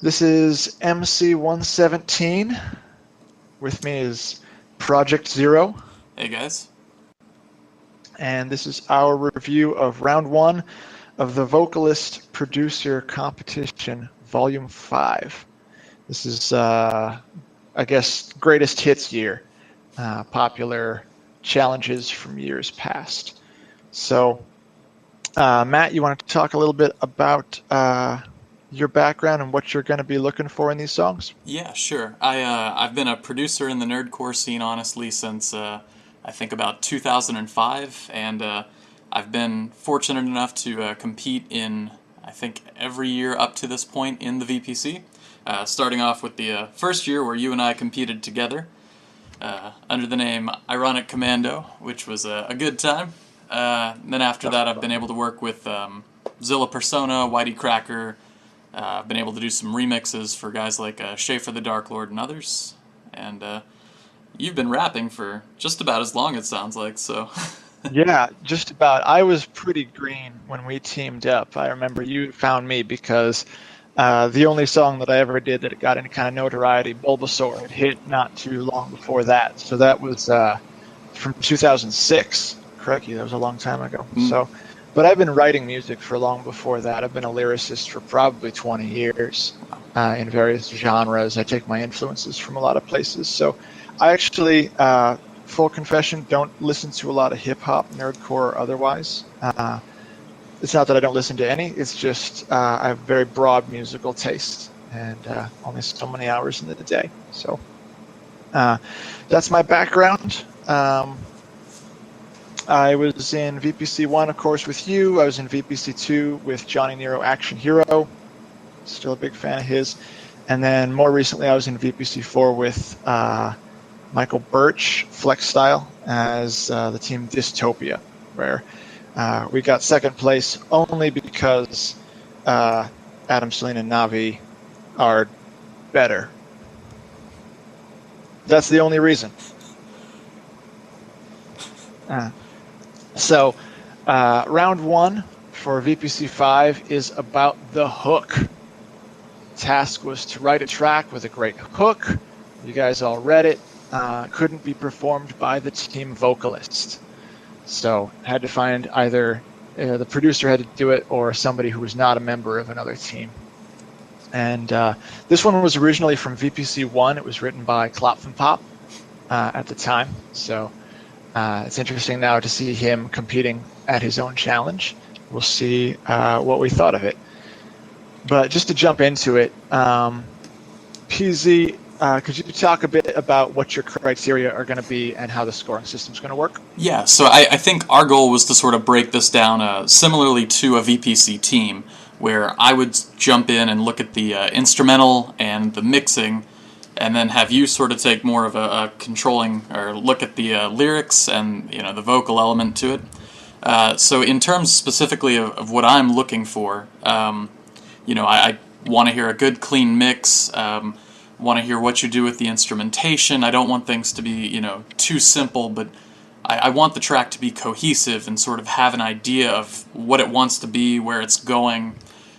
This is MC117. With me is ProjektZero. Hey guys. And this is our review of round 1 of the Vocalist Producer Competition, Volume 5. This is, I guess, greatest hits year. Popular challenges from years past. So, Matt, you want to talk a little bit about your background and what you're going to be looking for in these songs? Yeah, sure. I've been a producer in the nerdcore scene, honestly, since I think about 2005, and I've been fortunate enough to compete in, I think, every year up to this point in the VPC. Starting off with the first year where you and I competed together under the name Ironic Commando, which was a good time. Then after that, I've been able to work with Zilla Persona, Whitey Cracker. I've been able to do some remixes for guys like Schaefer the Dark Lord and others. And you've been rapping for just about as long, it sounds like, so... Yeah, just about. I was pretty green when we teamed up. I remember you found me because the only song that I ever did that got any kind of notoriety, Bulbasaur, had hit not too long before that. So that was from 2006. Crikey, that was a long time ago. So, but I've been writing music for long before that. I've been a lyricist for probably 20 years in various genres. I take my influences from a lot of places. So I actually, full confession, don't listen to a lot of hip-hop, nerdcore, or otherwise. It's not that I don't listen to any. It's just I have very broad musical taste and only so many hours in the day. So that's my background. I was in VPC1, of course, with you. I was in VPC2 with Johnny Nero Action Hero. Still a big fan of his. And then more recently, I was in VPC4 with Michael Birch, Flex Style, as the team Dystopia, where we got second place only because Adam, Celine, and Navi are better. That's the only reason. So, round 1 for VPC5 is about the hook. Task was to write a track with a great hook. You guys all read it. Couldn't be performed by the team vocalist. So, had to find either the producer had to do it or somebody who was not a member of another team. And this one was originally from VPC1. It was written by Klopf and Pop at the time. So, it's interesting now to see him competing at his own challenge. We'll see what we thought of it. But just to jump into it, PZ, could you talk a bit about what your criteria are going to be and how the scoring system is going to work? Yeah, so I think our goal was to sort of break this down similarly to a VPC team, where I would jump in and look at the instrumental and the mixing, and then have you sort of take more of a controlling, or look at the lyrics and the vocal element to it. So in terms specifically of what I'm looking for, I want to hear a good clean mix, want to hear what you do with the instrumentation. I don't want things to be too simple, but I want the track to be cohesive and sort of have an idea of what it wants to be, where it's going,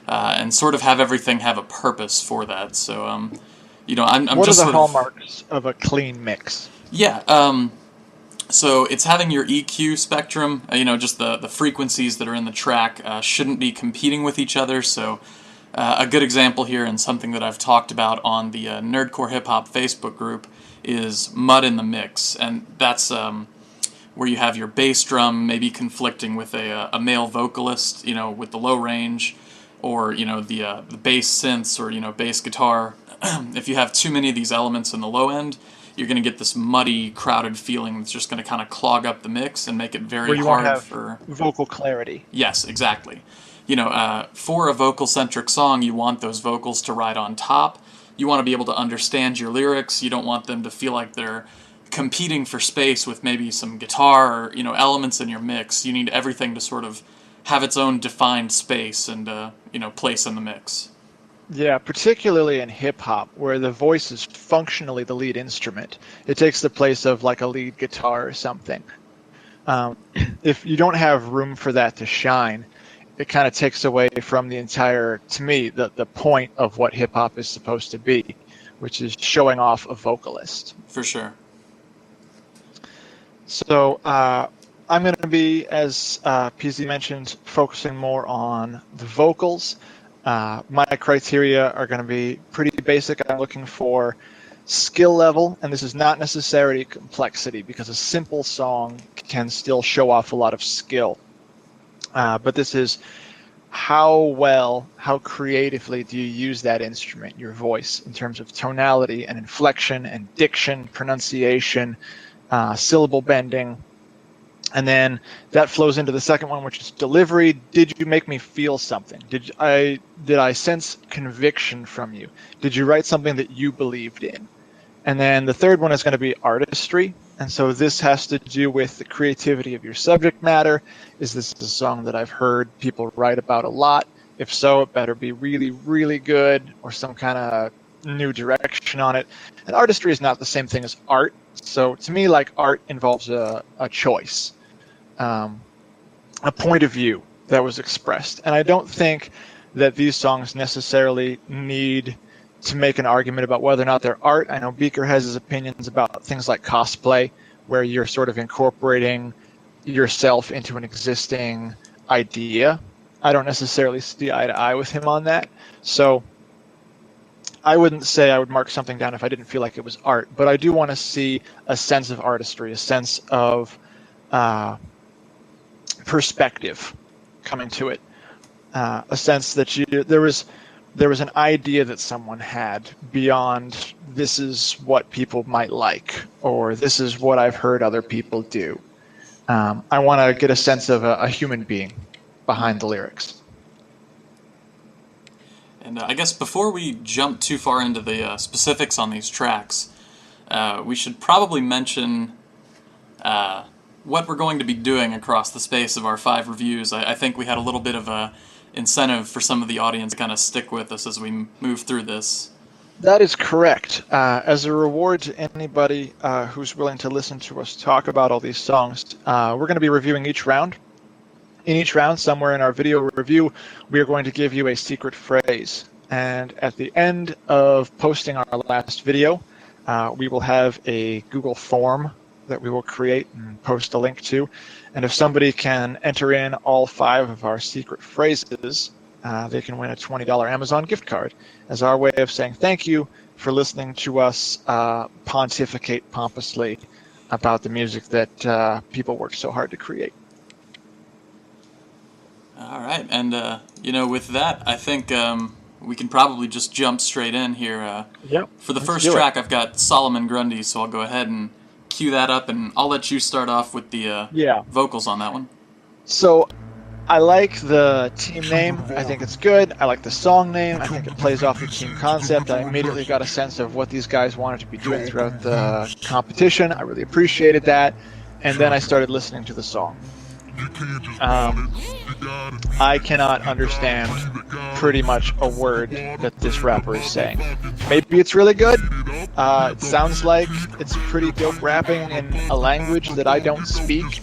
and sort of have everything have a purpose for that. So I'm what just are the hallmarks of a clean mix? Yeah, so it's having your EQ spectrum, just the frequencies that are in the track shouldn't be competing with each other. So a good example here, and something that I've talked about on the Nerdcore Hip Hop Facebook group, is Mud in the Mix, and that's where you have your bass drum maybe conflicting with a male vocalist, with the low range, or the bass synths, or bass guitar. If you have too many of these elements in the low end, you're going to get this muddy, crowded feeling that's just going to kind of clog up the mix and make it very hard for vocal clarity. Yes, exactly. For a vocal-centric song, you want those vocals to ride on top. You want to be able to understand your lyrics. You don't want them to feel like they're competing for space with maybe some guitar or elements in your mix. You need everything to sort of have its own defined space and place in the mix. Yeah, particularly in hip-hop, where the voice is functionally the lead instrument. It takes the place of like a lead guitar or something. If you don't have room for that to shine, it kind of takes away from the entire, to me, the point of what hip hop is supposed to be, which is showing off a vocalist. For sure. So I'm going to be, as PZ mentioned, focusing more on the vocals. My criteria are going to be pretty basic. I'm looking for skill level, and this is not necessarily complexity, because a simple song can still show off a lot of skill. But this is how creatively do you use that instrument, your voice, in terms of tonality and inflection and diction, pronunciation, syllable bending. And then that flows into the second one, which is delivery. Did you make me feel something? Did I sense conviction from you? Did you write something that you believed in? And then the third one is going to be artistry. And so this has to do with the creativity of your subject matter. Is this a song that I've heard people write about a lot? If so, it better be really, really good, or some kind of new direction on it. And artistry is not the same thing as art. So to me, like, art involves a choice, a point of view that was expressed. And I don't think that these songs necessarily need to make an argument about whether or not they're art. I know Beaker has his opinions about things like cosplay, where you're sort of incorporating yourself into an existing idea. I don't necessarily see eye to eye with him on that. So I wouldn't say I would mark something down if I didn't feel like it was art, but I do want to see a sense of artistry, a sense of perspective coming to it, a sense that there was an idea that someone had beyond this is what people might like, or this is what I've heard other people do. I want to get a sense of a human being behind the lyrics. And I guess before we jump too far into the specifics on these tracks, we should probably mention what we're going to be doing across the space of our 5 reviews. I think we had a little bit of a incentive for some of the audience to kind of stick with us as we move through this. That is correct. As a reward to anybody who's willing to listen to us talk about all these songs, we're going to be reviewing each round. In each round, somewhere in our video review, we are going to give you a secret phrase. And at the end of posting our last video, we will have a Google form that we will create and post a link to. And if somebody can enter in all 5 of our secret phrases, they can win a $20 Amazon gift card as our way of saying thank you for listening to us pontificate pompously about the music that people worked so hard to create. All right, and with that, I think we can probably just jump straight in here. Yep. For the first track, I've got Solomon Grundy, so I'll go ahead and cue that up, and I'll let you start off with the vocals on that one. So I like the team name. I think it's good. I like the song name. I think it plays off the team concept. I immediately got a sense of what these guys wanted to be doing throughout the competition. I really appreciated that. And then I started listening to the song. I cannot understand pretty much a word that this rapper is saying. Maybe it's really good. It sounds like it's pretty dope rapping in a language that I don't speak.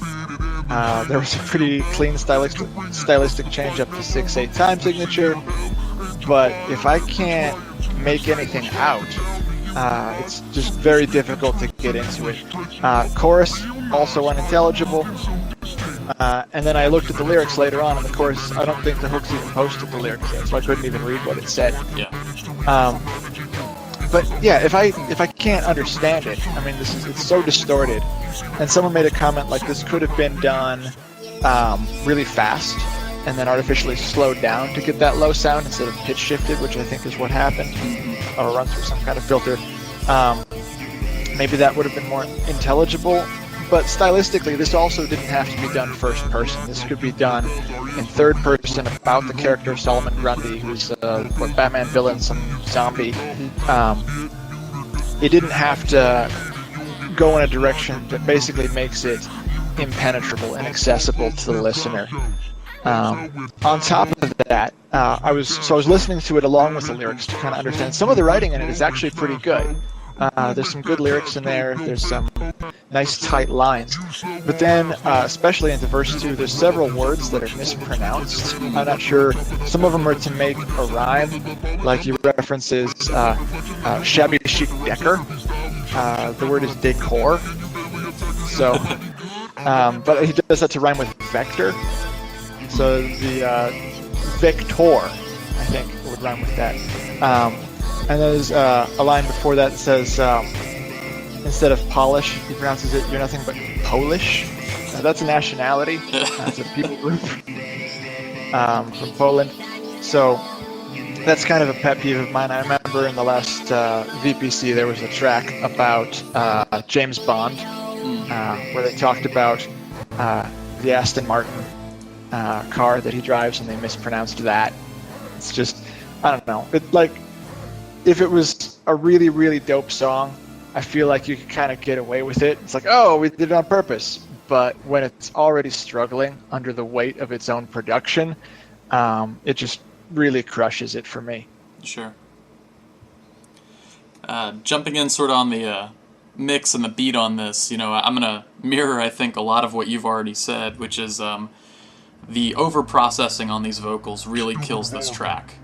There was a pretty clean stylistic change up to 6/8 time signature, but if I can't make anything out, it's just very difficult to get into it. Chorus, also unintelligible. And then I looked at the lyrics later on, and of course, I don't think the hook's even posted the lyrics yet, so I couldn't even read what it said. Yeah. But yeah, if I can't understand it, I mean, it's so distorted. And someone made a comment like this could have been done really fast, and then artificially slowed down to get that low sound instead of pitch shifted, which I think is what happened, or run through some kind of filter. Maybe that would have been more intelligible. But stylistically, this also didn't have to be done first person. This could be done in third person about the character of Solomon Grundy, who's a Batman villain, some zombie. It didn't have to go in a direction that basically makes it impenetrable and accessible to the listener. On top of that, I was listening to it along with the lyrics to kind of understand. Some of the writing in it is actually pretty good. There's some good lyrics in there. There's some nice tight lines. But then, especially into verse 2, there's several words that are mispronounced. I'm not sure. Some of them are to make a rhyme, like he references shabby chic decker. The word is decor. So, but he does that to rhyme with vector. So the vector, I think, would rhyme with that. And there's a line before that says, instead of polish, he pronounces it, you're nothing but Polish. That's a nationality. It's a people group from Poland. So that's kind of a pet peeve of mine. I remember in the last VPC there was a track about James Bond where they talked about the Aston Martin car that he drives, and they mispronounced that. It's just, I don't know. But like, if it was a really, really dope song, I feel like you could kind of get away with it. It's like, oh, we did it on purpose. But when it's already struggling under the weight of its own production, it just really crushes it for me. Sure. Jumping in sort of on the mix and the beat on this, you know, I'm going to mirror, I think, a lot of what you've already said, which is the over-processing on these vocals really kills this track.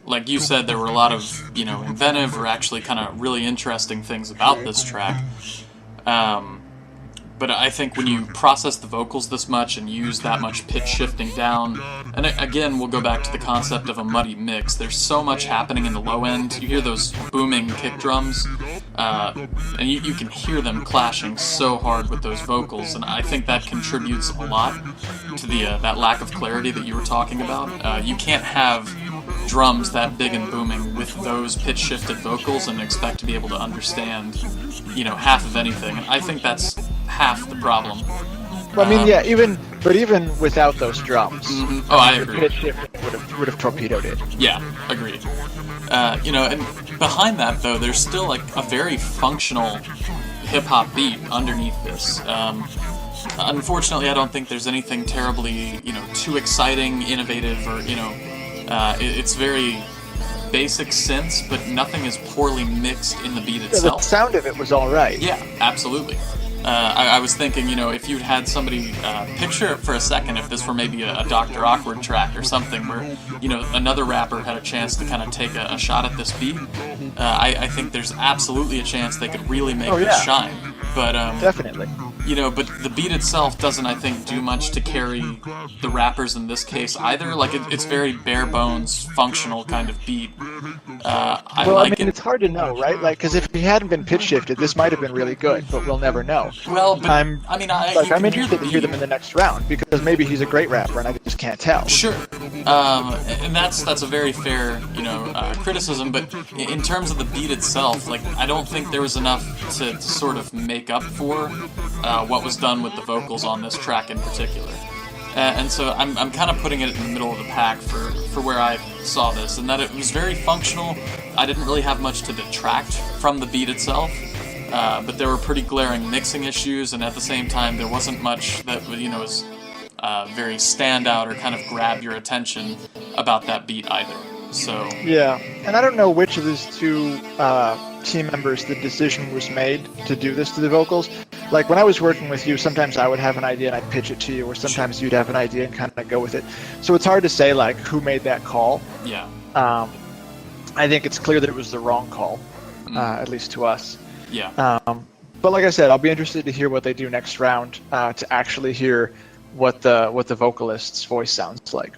Like you said, there were a lot of, you know, inventive or actually kind of really interesting things about this track. But I think when you process the vocals this much and use that much pitch shifting down, and again, we'll go back to the concept of a muddy mix. There's so much happening in the low end. You hear those booming kick drums, and you can hear them clashing so hard with those vocals, and I think that contributes a lot to the that lack of clarity that you were talking about. You can't have drums that big and booming with those pitch-shifted vocals and expect to be able to understand, you know, half of anything. I think that's half the problem. Well, I mean, yeah, even without those drums, oh, I agree. The pitch shift would have torpedoed it. Yeah, agreed. You know, and behind that though, there's still like a very functional hip-hop beat underneath this. Unfortunately, I don't think there's anything terribly, you know, too exciting, innovative, or, you know, it's very basic synths, but nothing is poorly mixed in the beat itself. The sound of it was all right. Yeah, absolutely. I was thinking, you know, if you'd had somebody picture it for a second, if this were maybe a Dr. Awkward track or something where, you know, another rapper had a chance to kind of take a shot at this beat, I think there's absolutely a chance they could really make this shine. But definitely. You know, but the beat itself doesn't, I think, do much to carry the rappers in this case either. Like, it's very bare bones, functional kind of beat. I mean, it's hard to know, right? Like, because if he hadn't been pitch shifted, this might have been really good, but we'll never know. Well, but, I'm interested to hear them in the next round, because maybe he's a great rapper and I just can't tell. Sure. And that's a very fair, you know, criticism, but in terms of the beat itself, like, I don't think there was enough to sort of make up for what was done with the vocals on this track in particular. And so I'm kind of putting it in the middle of the pack for where I saw this, and that it was very functional. I didn't really have much to detract from the beat itself, but there were pretty glaring mixing issues, and at the same time there wasn't much that, you know, was very standout or kind of grab your attention about that beat either. So yeah, and I don't know which of these two team members the decision was made to do this to the vocals. Like, when I was working with you, sometimes I would have an idea and I'd pitch it to you, or sometimes you'd have an idea and kind of go with it. So it's hard to say, like, who made that call. Yeah. I think it's clear that it was the wrong call, at least to us. Yeah. But like I said, I'll be interested to hear what they do next round, to actually hear what the vocalist's voice sounds like.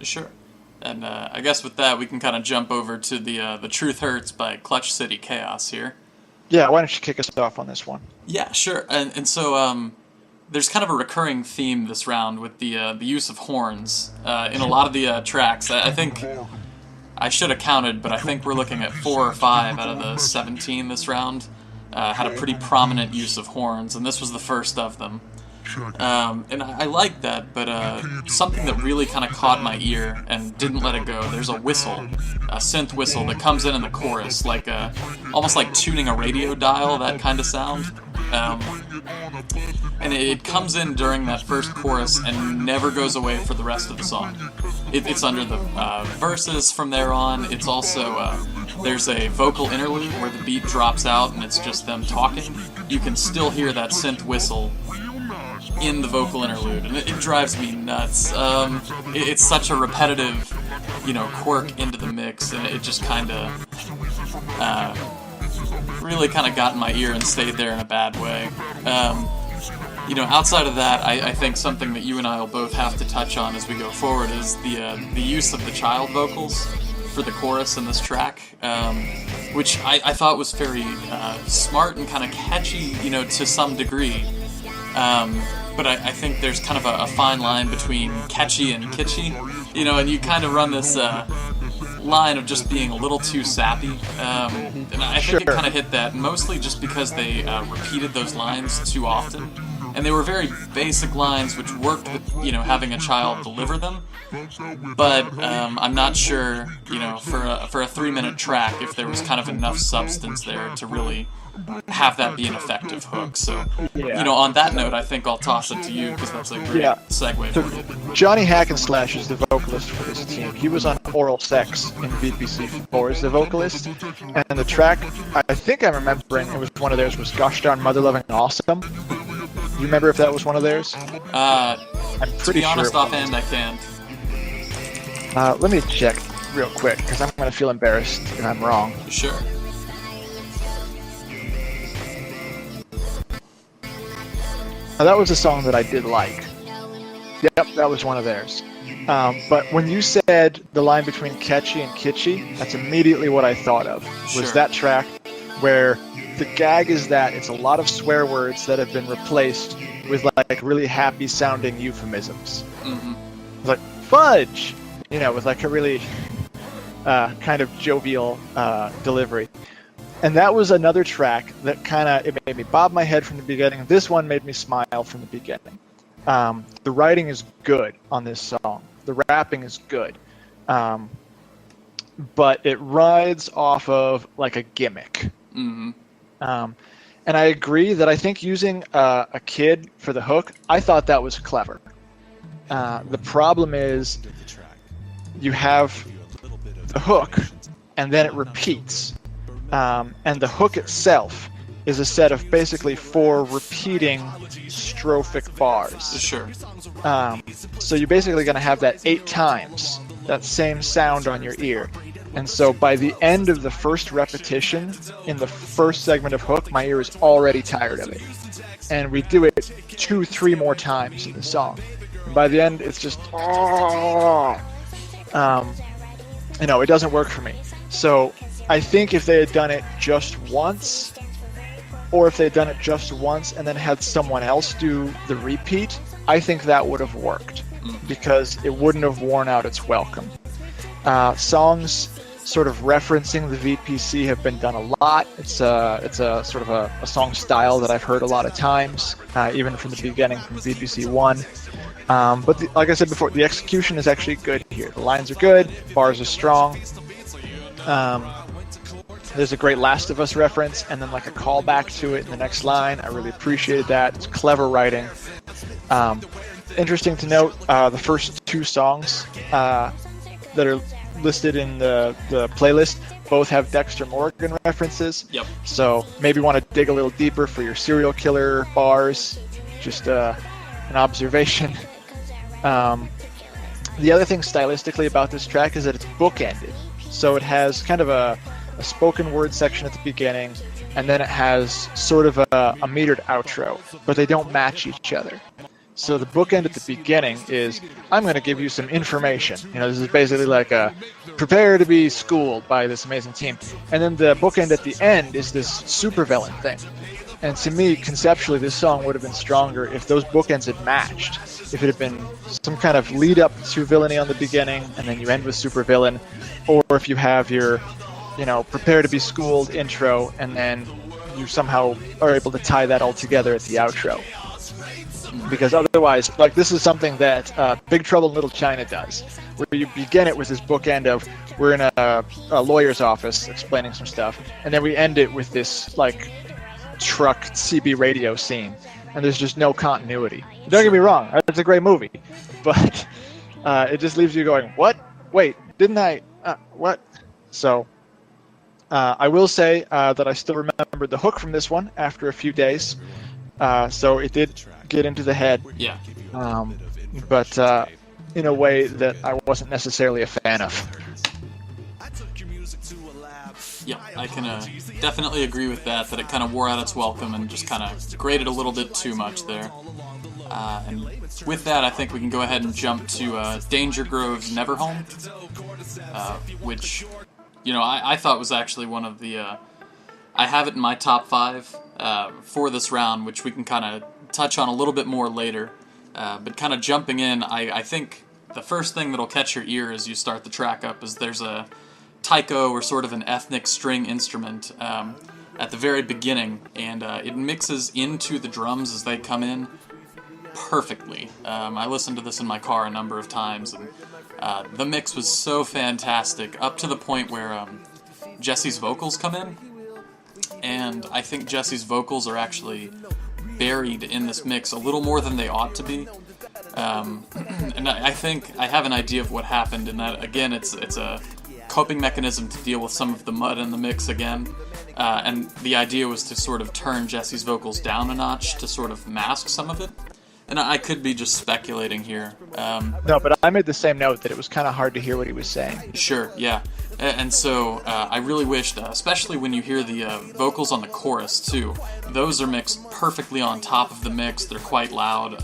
Sure. And I guess with that, we can kind of jump over to the Truth Hurts by Clutch City Chaos here. Yeah, why don't you kick us off on this one? Yeah, sure. And so there's kind of a recurring theme this round with the use of horns in a lot of the tracks. I think I should have counted, but I think we're looking at 4 or 5 out of the 17 this round had a pretty prominent use of horns, and this was the first of them. And I like that, but something that really kind of caught my ear and didn't let it go, there's a whistle, a synth whistle that comes in the chorus, like almost like tuning a radio dial, that kind of sound. And it comes in during that first chorus and never goes away for the rest of the song. It's under the verses from there on. It's also, there's a vocal interlude where the beat drops out and it's just them talking. You can still hear that synth whistle in the vocal interlude, and it drives me nuts. It's such a repetitive, quirk into the mix, and it just kind of, really kind of got in my ear and stayed there in a bad way. Outside of that, I think something that you and I will both have to touch on as we go forward is the use of the child vocals for the chorus in this track, which I thought was very smart and kind of catchy, to some degree. But I think there's kind of a fine line between catchy and kitschy, and you kind of run this line of just being a little too sappy, and I think it kind of hit that, mostly just because they repeated those lines too often, and they were very basic lines which worked with, having a child deliver them, but I'm not sure, for a 3-minute track, if there was kind of enough substance there to really have that be an effective hook. So, on that note, I think I'll toss it to you, because that's a great segue for you. Johnny Hackenslash is the vocalist for this team. He was on Oral Sex in VPC4 as the vocalist, and the track, I think I'm remembering, it was one of theirs, was Gosh Darn Mother Loving Awesome. You remember if that was one of theirs? I'm pretty to be honest, sure offhand, I can't. Let me check real quick, because I'm going to feel embarrassed if I'm wrong. Sure. Now, that was a song that I did like. Yep, that was one of theirs. But when you said the line between catchy and kitschy, that's immediately what I thought of, was that track where the gag is that it's a lot of swear words that have been replaced with like really happy sounding euphemisms. Mm-hmm. Like fudge, with like a really kind of jovial delivery. And that was another track that it made me bob my head from the beginning. This one made me smile from the beginning. The writing is good on this song. The rapping is good. But it rides off of like a gimmick. Mm-hmm. And I agree that I think using a kid for the hook, I thought that was clever. The problem is you have the hook and then it repeats. And the hook itself is a set of basically 4 repeating strophic bars. Sure. So you're basically going to have that 8 times, that same sound on your ear. And so by the end of the first repetition, in the first segment of hook, my ear is already tired of it. And we do it 2-3 more times in the song. And by the end, it's just, it doesn't work for me. So I think if they had done it just once, or if they had done it just once and then had someone else do the repeat, I think that would have worked, because it wouldn't have worn out its welcome. Songs sort of referencing the VPC have been done a lot. It's a sort of a song style that I've heard a lot of times, even from the beginning, from VPC1. But like I said before, the execution is actually good here. The lines are good, bars are strong. There's a great Last of Us reference, and then like a callback to it in the next line. I really appreciated that. It's clever writing. Interesting to note, the first 2 songs that are listed in the playlist both have Dexter Morgan references. Yep. So maybe want to dig a little deeper for your serial killer bars. Just an observation. The other thing stylistically about this track is that it's bookended. So it has kind of a spoken word section at the beginning, and then it has sort of a metered outro, but they don't match each other. So the bookend at the beginning is, I'm going to give you some information. This is basically like a prepare to be schooled by this amazing team. And then the bookend at the end is this supervillain thing. And to me, conceptually, this song would have been stronger if those bookends had matched. If it had been some kind of lead up to villainy on the beginning, and then you end with supervillain, or if you have your, prepare to be schooled intro, and then you somehow are able to tie that all together at the outro. Because otherwise, like, this is something that Big Trouble in Little China does, where you begin it with this bookend of, we're in a lawyer's office explaining some stuff, and then we end it with this, like, truck CB radio scene, and there's just no continuity. Don't get me wrong, it's a great movie, but it just leaves you going, what? Wait, didn't I? What? So I will say that I still remembered the hook from this one after a few days, so it did get into the head. Yeah. But in a way that I wasn't necessarily a fan of. Yeah, I can definitely agree with that it kind of wore out its welcome and just kind of grated a little bit too much there. And with that, I think we can go ahead and jump to DangerGrove's Neverhome, which, you know, I thought was actually one of the... I have it in my top 5 for this round, which we can kind of touch on a little bit more later. But kind of jumping in, I think the first thing that'll catch your ear as you start the track up is there's a taiko, or sort of an ethnic string instrument, at the very beginning, and it mixes into the drums as they come in perfectly. I listened to this in my car a number of times, and the mix was so fantastic, up to the point where Jesse's vocals come in, and I think Jesse's vocals are actually buried in this mix a little more than they ought to be. And I think I have an idea of what happened in that. Again, it's a coping mechanism to deal with some of the mud in the mix again. And the idea was to sort of turn Jesse's vocals down a notch to sort of mask some of it. And I could be just speculating here. No, but I made the same note that it was kind of hard to hear what he was saying. Sure, yeah. And so I really wished, especially when you hear the vocals on the chorus too, those are mixed perfectly on top of the mix. They're quite loud,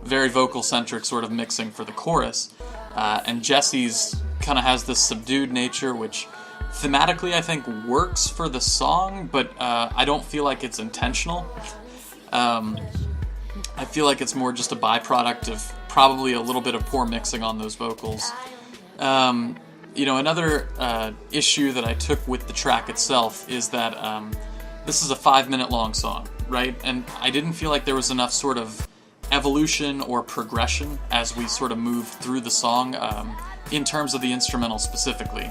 very vocal-centric sort of mixing for the chorus. And Jesse's kind of has this subdued nature, which thematically I think works for the song, but I don't feel like it's intentional. I feel like it's more just a byproduct of probably a little bit of poor mixing on those vocals. You know, another issue that I took with the track itself is that this is a 5-minute long song, right? And I didn't feel like there was enough sort of evolution or progression as we sort of moved through the song, in terms of the instrumental specifically.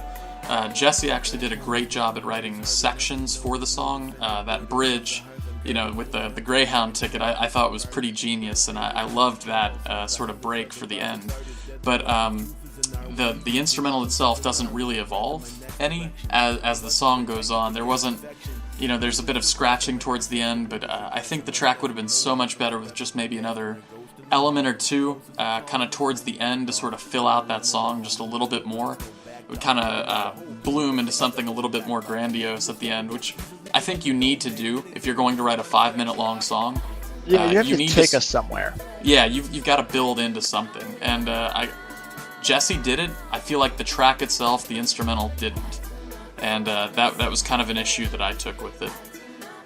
Jesse actually did a great job at writing sections for the song. That bridge, you know, with the Greyhound ticket, I thought was pretty genius, and I loved that sort of break for the end. But the instrumental itself doesn't really evolve any as the song goes on. There wasn't, you know, there's a bit of scratching towards the end, but I think the track would have been so much better with just maybe another element or two kind of towards the end to sort of fill out that song just a little bit more. It would kind of bloom into something a little bit more grandiose at the end, which I think you need to do if you're going to write a 5-minute long song. Yeah, you have to take us somewhere. Yeah, you've got to build into something, and Jesse did it. I feel like the track itself, the instrumental, didn't, and that was kind of an issue that I took with it.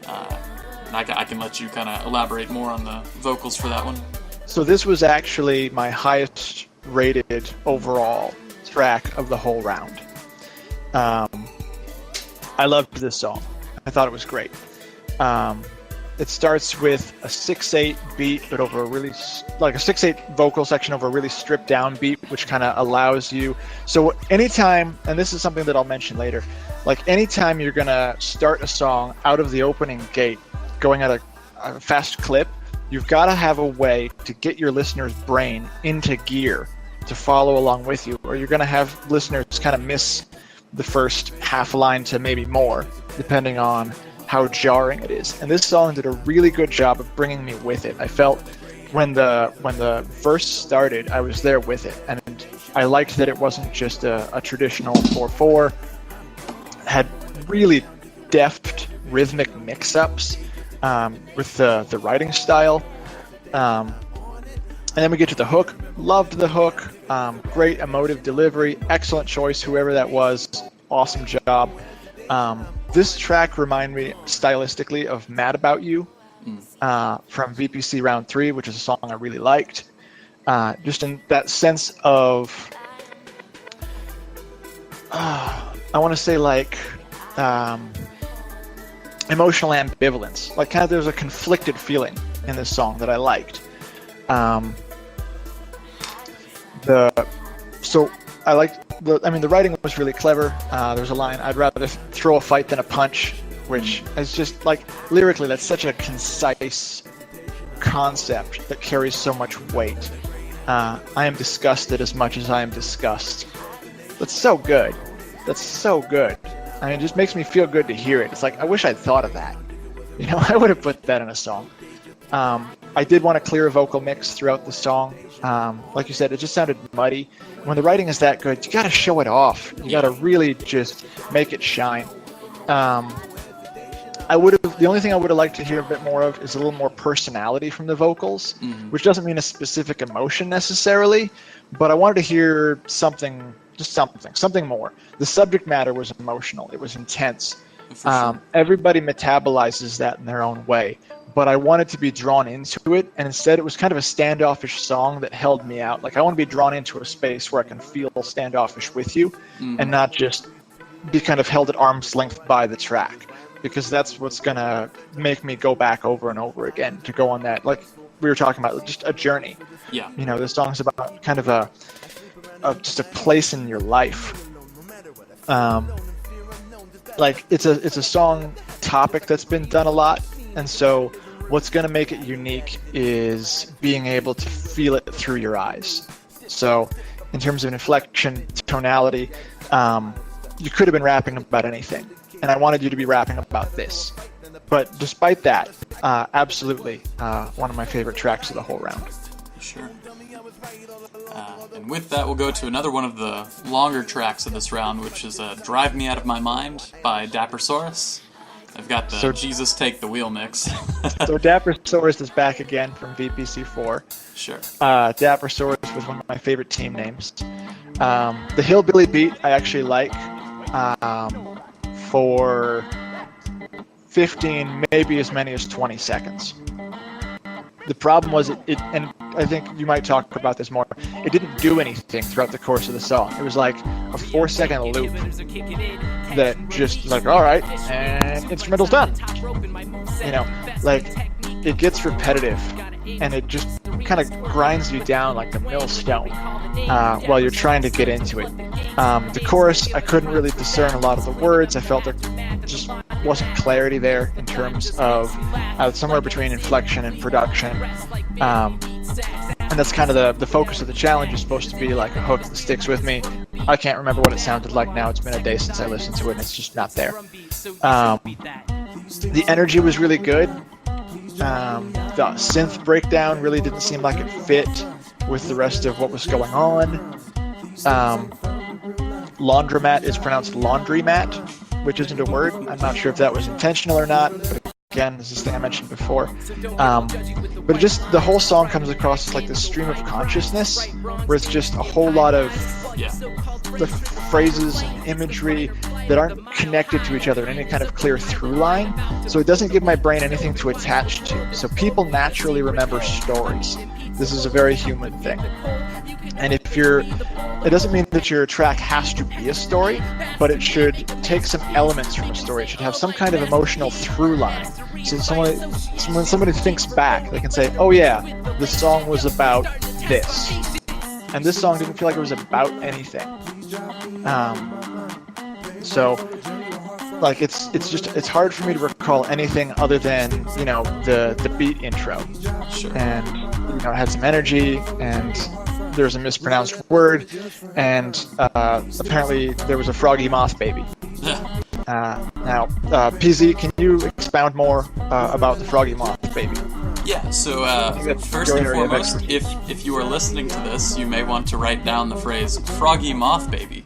And I can let you kind of elaborate more on the vocals for that one. So this was actually my highest rated overall track of the whole round. I loved this song. I thought it was great. It starts with a 6/8 beat, but over a really, like a 6/8 vocal section over a really stripped down beat, which kind of allows you. So anytime, and this is something that I'll mention later, like anytime you're gonna start a song out of the opening gate, going at a fast clip, you've got to have a way to get your listener's brain into gear to follow along with you, or you're gonna have listeners kind of miss the first half line to maybe more, depending on how jarring it is. And this song did a really good job of bringing me with it. I felt when the verse started, I was there with it, and I liked that it wasn't just a traditional 4/4. Had really deft rhythmic mix-ups with the writing style. And then we get to the hook. Loved the hook. Great emotive delivery. Excellent choice, whoever that was. Awesome job. This track reminded me stylistically of Mad About You from VPC Round 3, which is a song I really liked. Just in that sense of, I want to say like emotional ambivalence. Like kind of there's a conflicted feeling in this song that I liked. So I liked the writing was really clever. There's a line, I'd rather throw a fight than a punch. which is just like lyrically, that's such a concise concept that carries so much weight. I am disgusted as much as I am disgust. That's so good. That's so good. I mean, it just makes me feel good to hear it. It's like, I wish I'd thought of that. You know, I would have put that in a song. I did want to clear a vocal mix throughout the song. Like you said, it just sounded muddy. When the writing is that good, you got to show it off. You got to really just make it shine. The only thing I would have liked to hear a bit more of is a little more personality from the vocals, which doesn't mean a specific emotion necessarily, but I wanted to hear something more. The subject matter was emotional. It was intense. Sure. Everybody metabolizes that in their own way, but I wanted to be drawn into it, and instead it was kind of a standoffish song that held me out. Like, I want to be drawn into a space where I can feel standoffish with you and not just be kind of held at arm's length by the track, because that's what's going to make me go back over and over again to go on that, like we were talking about, just a journey. Yeah. You know, this song's about kind of just a place in your life. Like, it's a song topic that's been done a lot, and so what's going to make it unique is being able to feel it through your eyes. So in terms of inflection, tonality, you could have been rapping about anything, and I wanted you to be rapping about this. But despite that, absolutely one of my favorite tracks of the whole round. Sure. And with that, we'll go to another one of the longer tracks of this round, which is Drive Me Out of My Mind by Dappersaurus. I've got the Jesus Take the Wheel mix. So Dappersaurus is back again from VPC4. Sure. Dappersaurus was one of my favorite team names. The Hillbilly beat I actually like for 15, maybe as many as 20 seconds. The problem was it, and I think you might talk about this more, it didn't do anything throughout the course of the song. It was like a 4-second loop that just like, all right, and instrumental's done. You know, like, it gets repetitive, and it just kind of grinds you down like a millstone while you're trying to get into it. The chorus, I couldn't really discern a lot of the words. I felt there just wasn't clarity there in terms of somewhere between inflection and production. And that's kind of the focus of the challenge. Is supposed to be like a hook that sticks with me. I can't remember what it sounded like now. It's been a day since I listened to it, and it's just not there. The energy was really good. The synth breakdown really didn't seem like it fit with the rest of what was going on. Laundromat is pronounced laundrymat, which isn't a word. I'm not sure if that was intentional or not, but again, this is the thing I mentioned before. But it just, the whole song comes across as like this stream of consciousness, where it's just a whole lot of the phrases and imagery that aren't connected to each other in any kind of clear through line. So it doesn't give my brain anything to attach to. So people naturally remember stories. This is a very human thing. And it doesn't mean that your track has to be a story, but it should take some elements from a story. It should have some kind of emotional through line. So when somebody thinks back, they can say, oh yeah, the song was about this. And this song didn't feel like it was about anything. So, like, it's hard for me to recall anything other than, you know, the beat intro. Sure. And, you know, it had some energy, and there's a mispronounced word, and apparently there was a froggy moth baby. Now, PZ, can you expound more about the froggy moth baby? Yeah, so first and foremost, if you are listening to this, you may want to write down the phrase froggy moth baby,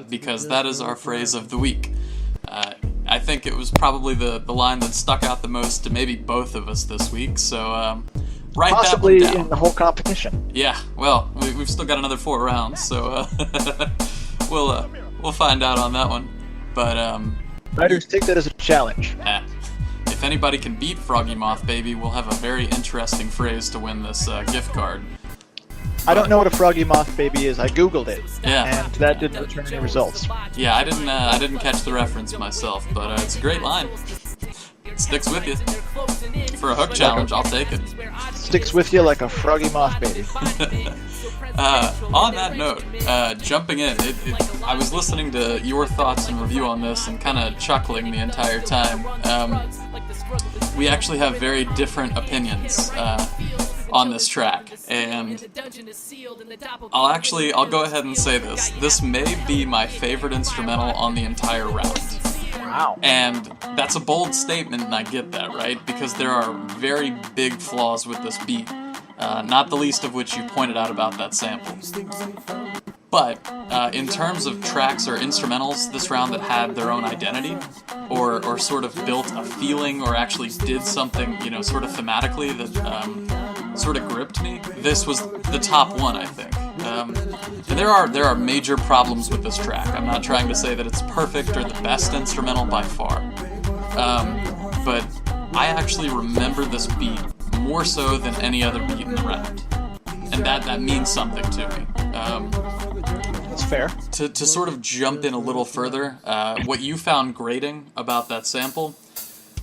because that is our phrase of the week. I think it was probably the line that stuck out the most to maybe both of us this week, so write possibly that one down. In the whole competition. Yeah, well, we've still got another 4 rounds, so we'll find out on that one. But writers, take that as a challenge. If anybody can beat Froggy Moth Baby, we'll have a very interesting phrase to win this gift card. I don't know what a froggy moth baby is. I googled it, yeah, and that didn't return any results. Yeah, I didn't catch the reference myself, but it's a great line. It sticks with you. For a hook challenge, I'll take it. Sticks with you like a froggy moth baby. On that note, jumping in, I was listening to your thoughts and review on this and kind of chuckling the entire time. We actually have very different opinions on this track, and I'll go ahead and say this. This may be my favorite instrumental on the entire round. Wow. And that's a bold statement, and I get that, right? Because there are very big flaws with this beat, not the least of which you pointed out about that sample. But in terms of tracks or instrumentals this round that had their own identity, or sort of built a feeling, or actually did something, sort of thematically that sort of gripped me, this was the top one, I think. And there are major problems with this track. I'm not trying to say that it's perfect or the best instrumental by far, but I actually remember this beat more so than any other beat in the round, and that means something to me. That's fair. To sort of jump in a little further, what you found grating about that sample,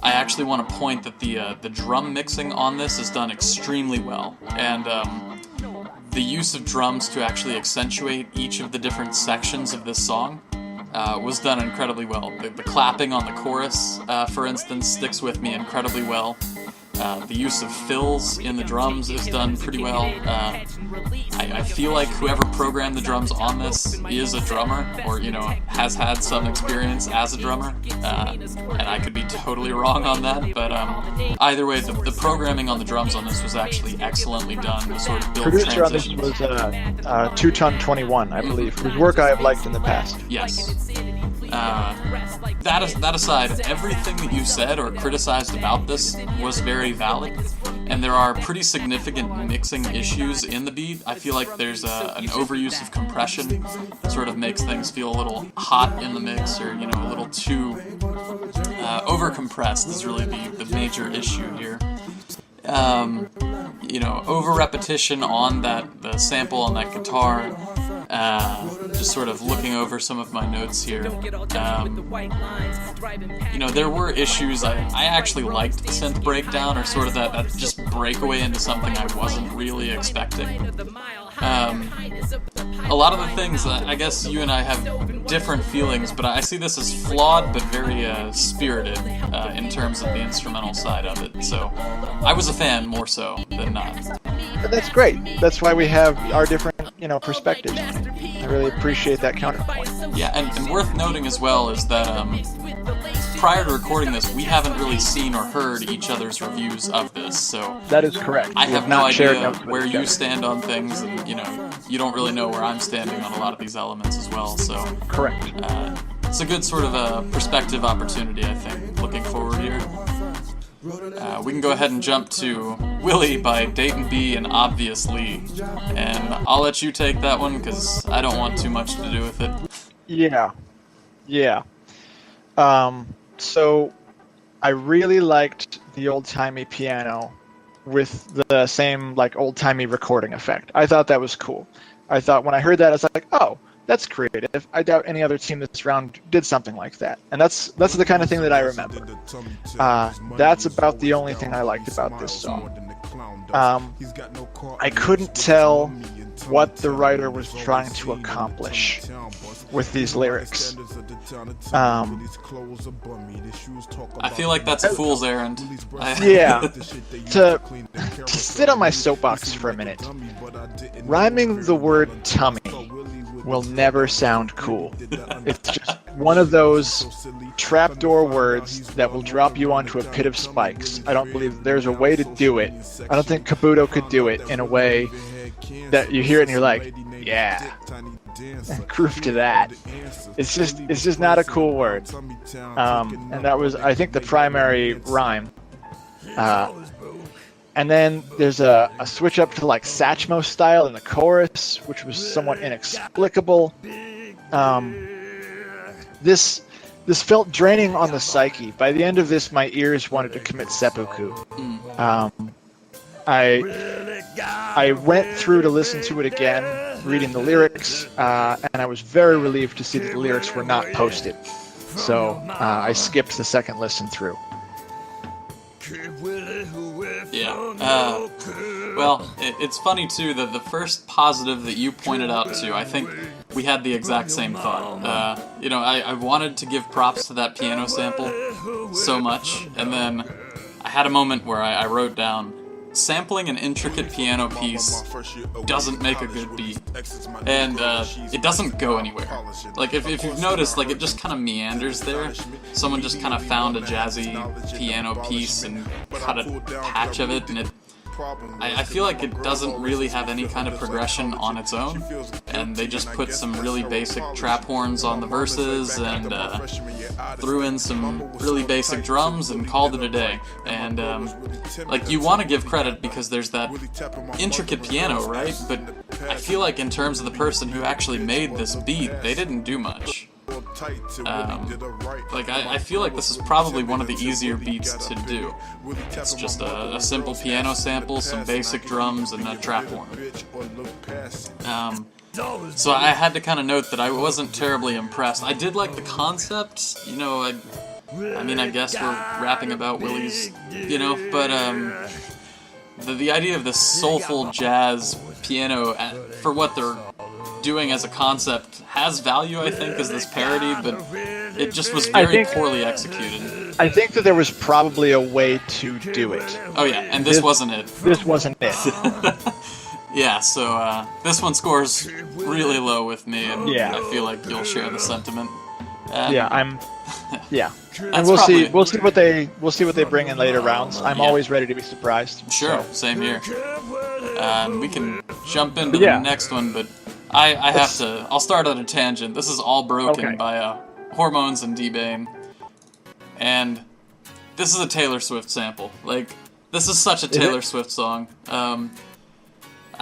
I actually want to point that the drum mixing on this is done extremely well, and the use of drums to actually accentuate each of the different sections of this song was done incredibly well. The clapping on the chorus, for instance, sticks with me incredibly well. The use of fills in the drums is done pretty well. I feel like whoever programmed the drums on this is a drummer, or has had some experience as a drummer, and I could be totally wrong on that, but either way, the programming on the drums on this was actually excellently done to sort of build Producer on this transitions. was 2Ton21, I believe, whose work I have liked in the past. Yes. That aside, everything that you said or criticized about this was very valid, and there are pretty significant mixing issues in the beat. I feel like there's an overuse of compression that sort of makes things feel a little hot in the mix, or a little too over-compressed is really the major issue here. Over repetition on the sample on that guitar. Just sort of looking over some of my notes here. There were issues. I actually liked the synth breakdown, or sort of that just breakaway into something I wasn't really expecting. A lot of the things, I guess you and I have different feelings, but I see this as flawed but very spirited in terms of the instrumental side of it. So I was a fan more so than not. But that's great. That's why we have our different, perspectives. I really appreciate that counterpoint. Yeah, and worth noting as well is that prior to recording this, we haven't really seen or heard each other's reviews of this, so that is correct. I have no idea where you stand on things, and you don't really know where I'm standing on a lot of these elements as well. So correct. It's a good sort of a perspective opportunity, I think. Looking forward here. We can go ahead and jump to Willy by Dayton B and Obviously, and I'll let you take that one because I don't want too much to do with it. Yeah. So I really liked the old-timey piano with the same old-timey recording effect. I thought that was cool. I thought when I heard that, I was like, oh, that's creative. I doubt any other team this round did something like that. And that's the kind of thing that I remember. That's about the only thing I liked about this song. I couldn't tell what the writer was trying to accomplish with these lyrics. I feel like that's a fool's errand. Yeah. To sit on my soapbox for a minute, rhyming the word tummy will never sound cool. It's just one of those trapdoor words that will drop you onto a pit of spikes. I don't believe there's a way to do it. I don't think Kabuto could do it in a way that you hear it and you're like, yeah, groove to that. It's just not a cool word. And that was, I think, the primary rhyme. And then there's a switch up to Satchmo style in the chorus, which was somewhat inexplicable. This felt draining on the psyche. By the end of this, my ears wanted to commit seppuku. I went through to listen to it again, reading the lyrics, and I was very relieved to see that the lyrics were not posted. So I skipped the second listen through. Yeah. Well, it's funny too that the first positive that you pointed out too, I think we had the exact same thought. You know, I wanted to give props to that piano sample so much, and then I had a moment where I wrote down, sampling an intricate piano piece doesn't make a good beat, and it doesn't go anywhere. Like, if you've noticed, like, it just kind of meanders there. Someone just kind of found a jazzy piano piece and cut a patch of it, and I feel like it doesn't really have any kind of progression on its own, and they just put some really basic trap horns on the verses and threw in some really basic drums and called it a day. And like, you want to give credit because there's that intricate piano, right? But I feel like in terms of the person who actually made this beat, they didn't do much. Like, I feel like this is probably one of the easier beats to do. It's just a simple piano sample, some basic drums, and a trap horn. So I had to kind of note that I wasn't terribly impressed. I did like the concept, you know, I mean, I guess we're rapping about Willy's, you know, but the idea of this soulful jazz piano, for what they're doing as a concept, has value, I think, as this parody, but it just was very poorly executed. I think that there was probably a way to do it. Oh yeah, and this wasn't it. This wasn't it. Yeah, so this one scores really low with me, and yeah. I feel like you'll share the sentiment. Yeah, and we'll see what they bring in later rounds. I'm always ready to be surprised. Sure, so. Same here. We can jump into the next one, but I'll start on a tangent. This is All Broken by Moans and D.Bane. And this is a Taylor Swift sample. Like, this is such a Taylor Swift song.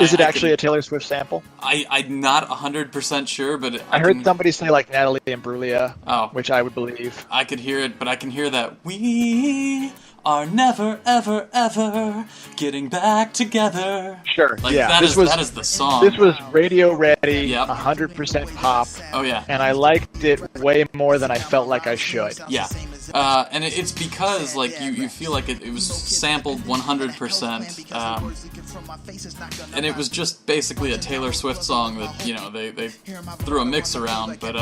Is it actually a Taylor Swift sample? I'm not 100% sure, but I heard somebody say, like, Natalie Imbruglia, which I would believe. I could hear it, but I can hear that, we are never, ever, ever getting back together. Sure, like, yeah. That is the song. This was radio ready, 100% pop. Oh, yeah. And I liked it way more than I felt like I should. Yeah. And it's because, like, you feel like it was sampled 100%, and it was just basically a Taylor Swift song that, you know, they threw a mix around, but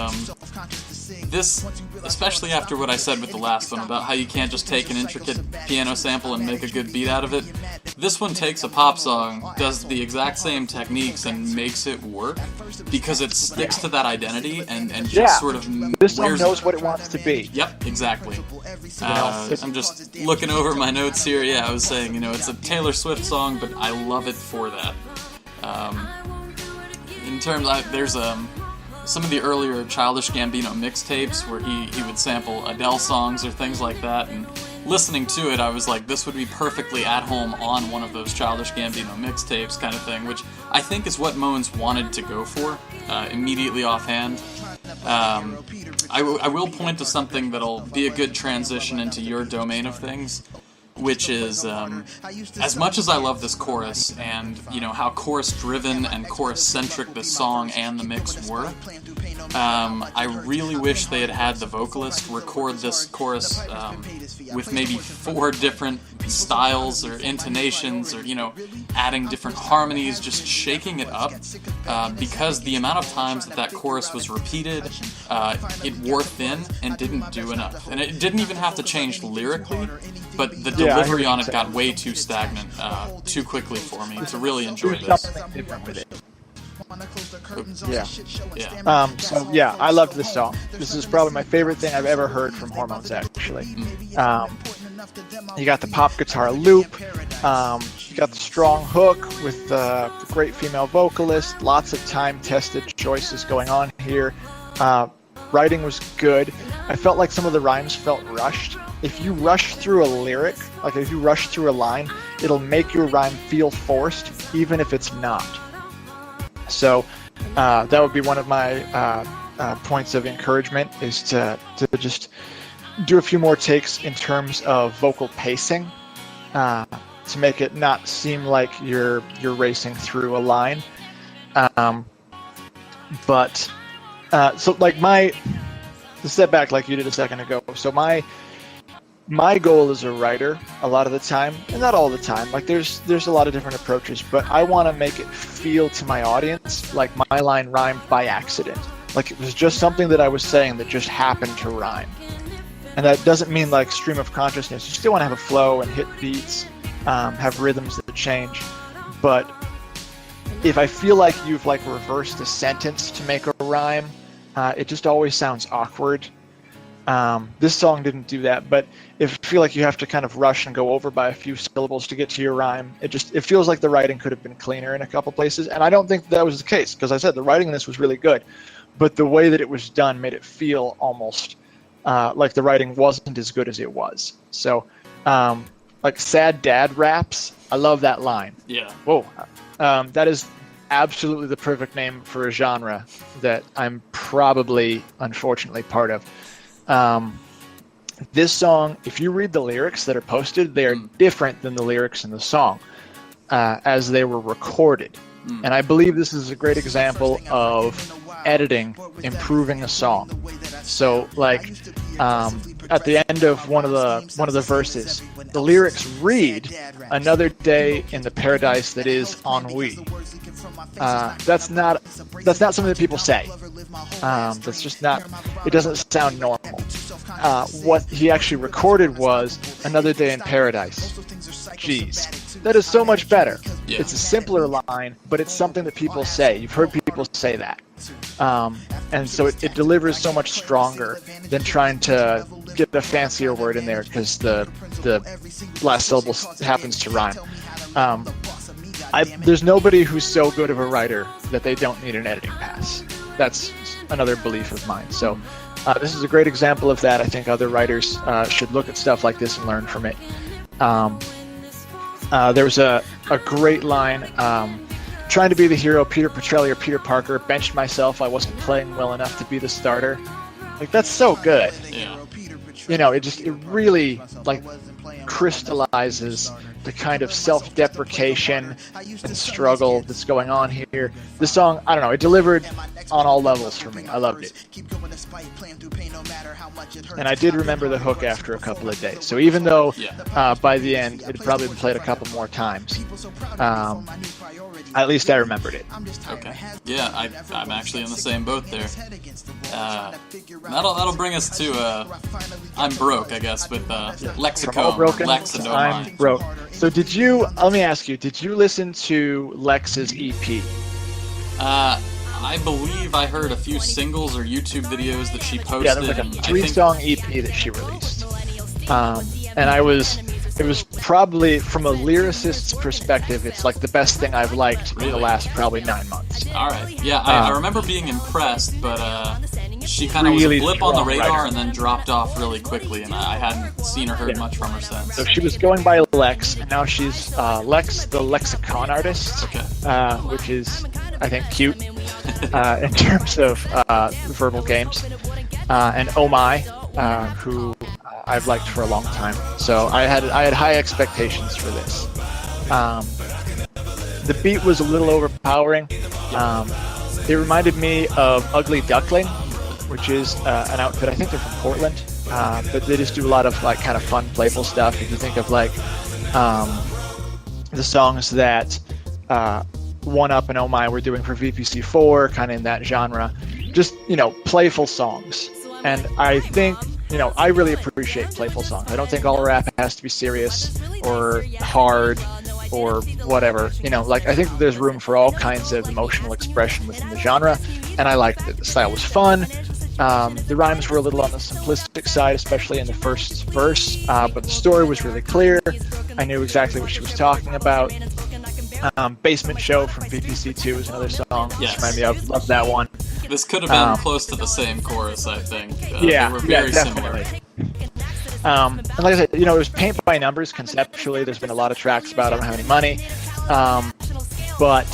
this, especially after what I said with the last one about how you can't just take an intricate piano sample and make a good beat out of it, this one takes a pop song, does the exact same techniques, and makes it work, because it sticks to that identity and just sort of this song knows what it wants to be. Yep, exactly. I'm just looking over my notes here. Yeah, I was saying, you know, it's a Taylor Swift song, but I love it for that. In terms of, there's some of the earlier Childish Gambino mixtapes where he would sample Adele songs or things like that, and listening to it, I was like, this would be perfectly at home on one of those Childish Gambino mixtapes kind of thing, which I think is what Moans wanted to go for, immediately offhand. I will point to something that'll be a good transition into your domain of things, which is, as much as I love this chorus, and, you know, how chorus-driven and chorus-centric this song and the mix were, I really wish they had the vocalist record this chorus with maybe 4 different styles or intonations, or, you know, adding different harmonies, just shaking it up, because the amount of times that chorus was repeated, it wore thin and didn't do enough. And it didn't even have to change lyrically, but the delivery on it got way too stagnant, too quickly for me to really enjoy this. So yeah, I loved this song. This is probably my favorite thing I've ever heard from Moans, actually. You got the pop guitar loop, you got the strong hook with the great female vocalist, lots of time-tested choices going on here. Writing was good. I felt like some of the rhymes felt rushed. If you rush through a lyric, like if you rush through a line, it'll make your rhyme feel forced, even if it's not. So that would be one of my points of encouragement, is to just do a few more takes in terms of vocal pacing, to make it not seem like you're racing through a line. So like to step back like you did a second ago. So my goal as a writer a lot of the time, and not all the time, like there's a lot of different approaches, but I want to make it feel to my audience like my line rhymed by accident. Like it was just something that I was saying that just happened to rhyme. And that doesn't mean like stream of consciousness. You still want to have a flow and hit beats, have rhythms that change. But if I feel like you've like reversed a sentence to make a rhyme, it just always sounds awkward. This song didn't do that, but if you feel like you have to kind of rush and go over by a few syllables to get to your rhyme, it feels like the writing could have been cleaner in a couple places. And I don't think that was the case, because I said the writing in this was really good, but the way that it was done made it feel almost like the writing wasn't as good as it was. So, like sad dad raps, I love that line. Yeah. Whoa. That is absolutely the perfect name for a genre that I'm probably, unfortunately, part of. This song, if you read the lyrics that are posted, they are different than the lyrics in the song as they were recorded. And I believe this is a great example of editing improving a song. So like at the end of one of the verses, the lyrics read "Another day in the paradise that is ennui." That's not something that people say. That's just not. It doesn't sound normal. What he actually recorded was "Another day in paradise." Jeez, that is so much better. Yeah. It's a simpler line, but it's something that people say. You've heard people say that. And so it delivers so much stronger than trying to get the fancier word in there because the last syllable happens to rhyme. There's nobody who's so good of a writer that they don't need an editing pass. That's another belief of mine. So this is a great example of that. I think other writers should look at stuff like this and learn from it. There was a great line, trying to be the hero, Peter Petrelli or Peter Parker, benched myself, I wasn't playing well enough to be the starter. Like, that's so good. Yeah. You know, it really, like, crystallizes the kind of self-deprecation and struggle that's going on here. This song, I don't know, it delivered on all levels for me. I loved it. And I did remember the hook after a couple of days. So even though by the end it had probably been played a couple more times, at least I remembered it. Okay. Yeah, I'm actually in the same boat there. That'll bring us to I'm broke, I guess, with LexicOhm. Lex and I'm broke. So let me ask you, did you listen to Lex's EP? I believe I heard a few singles or YouTube videos that she posted. Yeah, there was like a 3-song EP that she released. And it was probably, from a lyricist's perspective, it's like the best thing I've liked in the last probably 9 months. Alright, yeah, I remember being impressed, but she kind of really was a blip on the radar and then dropped off really quickly, and I hadn't seen or heard much from her since. So she was going by Lex, and now she's Lex the LexicOhm artist, which is, I think, cute in terms of verbal games. And Oh My, who I've liked for a long time. So I had high expectations for this. The beat was a little overpowering. It reminded me of Ugly Duckling, which is an outfit, I think they're from Portland, but they just do a lot of like kind of fun, playful stuff. If you think of like the songs that One Up and Oh My were doing for VPC4, kind of in that genre, just, you know, playful songs. And I think, you know, I really appreciate playful songs. I don't think all rap has to be serious or hard or whatever. You know, like, I think there's room for all kinds of emotional expression within the genre, and I liked it. The style was fun. The rhymes were a little on the simplistic side, especially in the first verse, but the story was really clear. I knew exactly what she was talking about. Basement Show from VPC2 is another song. Yes. Remind me of. Love that one. This could have been close to the same chorus, I think. They were very definitely. similar. And like I said, you know, it was paint by numbers conceptually. There's been a lot of tracks about I don't have any money. But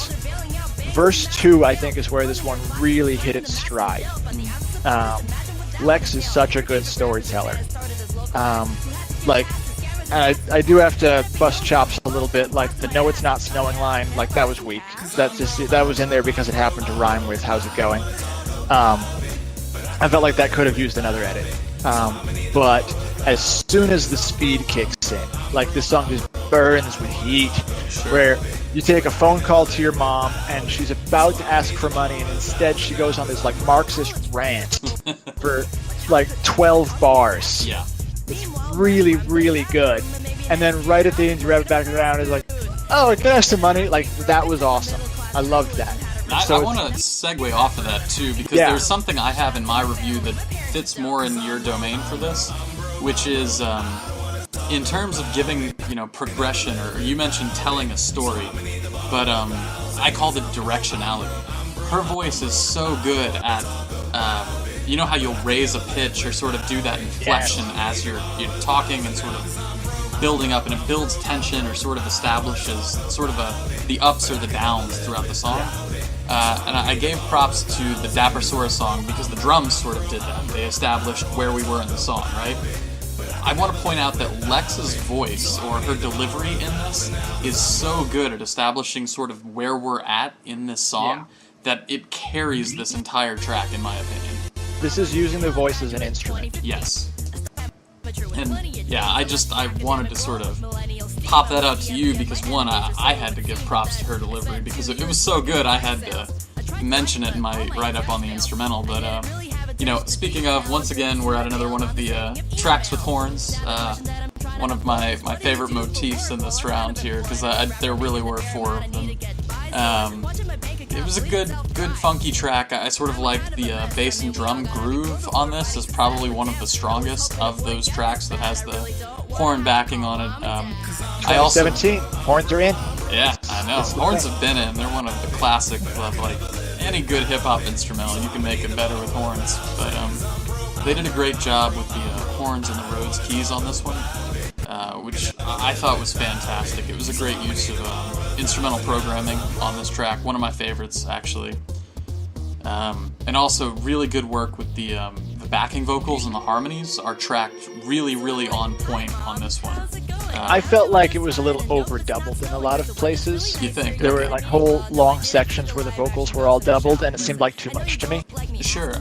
verse 2, I think, is where this one really hit its stride. Lex is such a good storyteller. I do have to bust chops a little bit. Like the "No, it's not snowing" line, like that was weak. That was in there because it happened to rhyme with "How's it going." I felt like that could have used another edit. But as soon as the speed kicks in. Like, this song just burns with heat, where you take a phone call to your mom and she's about to ask for money, and instead she goes on this like Marxist rant for like 12 bars. Yeah. It's really, really good. And then right at the end, you wrap it back around, it's like, oh, can I have some money? Like, that was awesome. I loved that. I want to segue off of that too, because there's something I have in my review that fits more in your domain for this, which is in terms of giving, progression, or you mentioned telling a story, but I call it directionality. Her voice is so good at, you know how you'll raise a pitch or sort of do that inflection as you're talking and sort of building up, and it builds tension or sort of establishes sort of the ups or the downs throughout the song. And I gave props to the Dappersaurus song because the drums sort of did that. They established where we were in the song, right? I want to point out that Lex's voice, or her delivery in this, is so good at establishing sort of where we're at in this song that it carries this entire track, in my opinion. This is using the voice as an instrument. Yes. And yeah, I wanted to sort of pop that out to you because, one, I had to give props to her delivery because it was so good. I had to mention it in my write-up on the instrumental. But speaking of, once again, we're at another one of the tracks with horns. One of my favorite motifs in this round here, because there really were 4 of them. It was a good funky track. I sort of liked the bass and drum groove on this. Is probably one of the strongest of those tracks that has the horn backing on it. I also 17 horns are in. Yeah, I know. Horns have been in. They're one of the classic of like any good hip hop instrumental. You can make it better with horns, but they did a great job with the horns and the Rhodes keys on this one. Which I thought was fantastic. It was a great use of instrumental programming on this track. One of my favorites, actually. And also really good work with the backing vocals and the harmonies are tracked really, really on point on this one. I felt like it was a little over doubled in a lot of places. You think? There were like whole long sections where the vocals were all doubled, and it seemed like too much to me. Sure,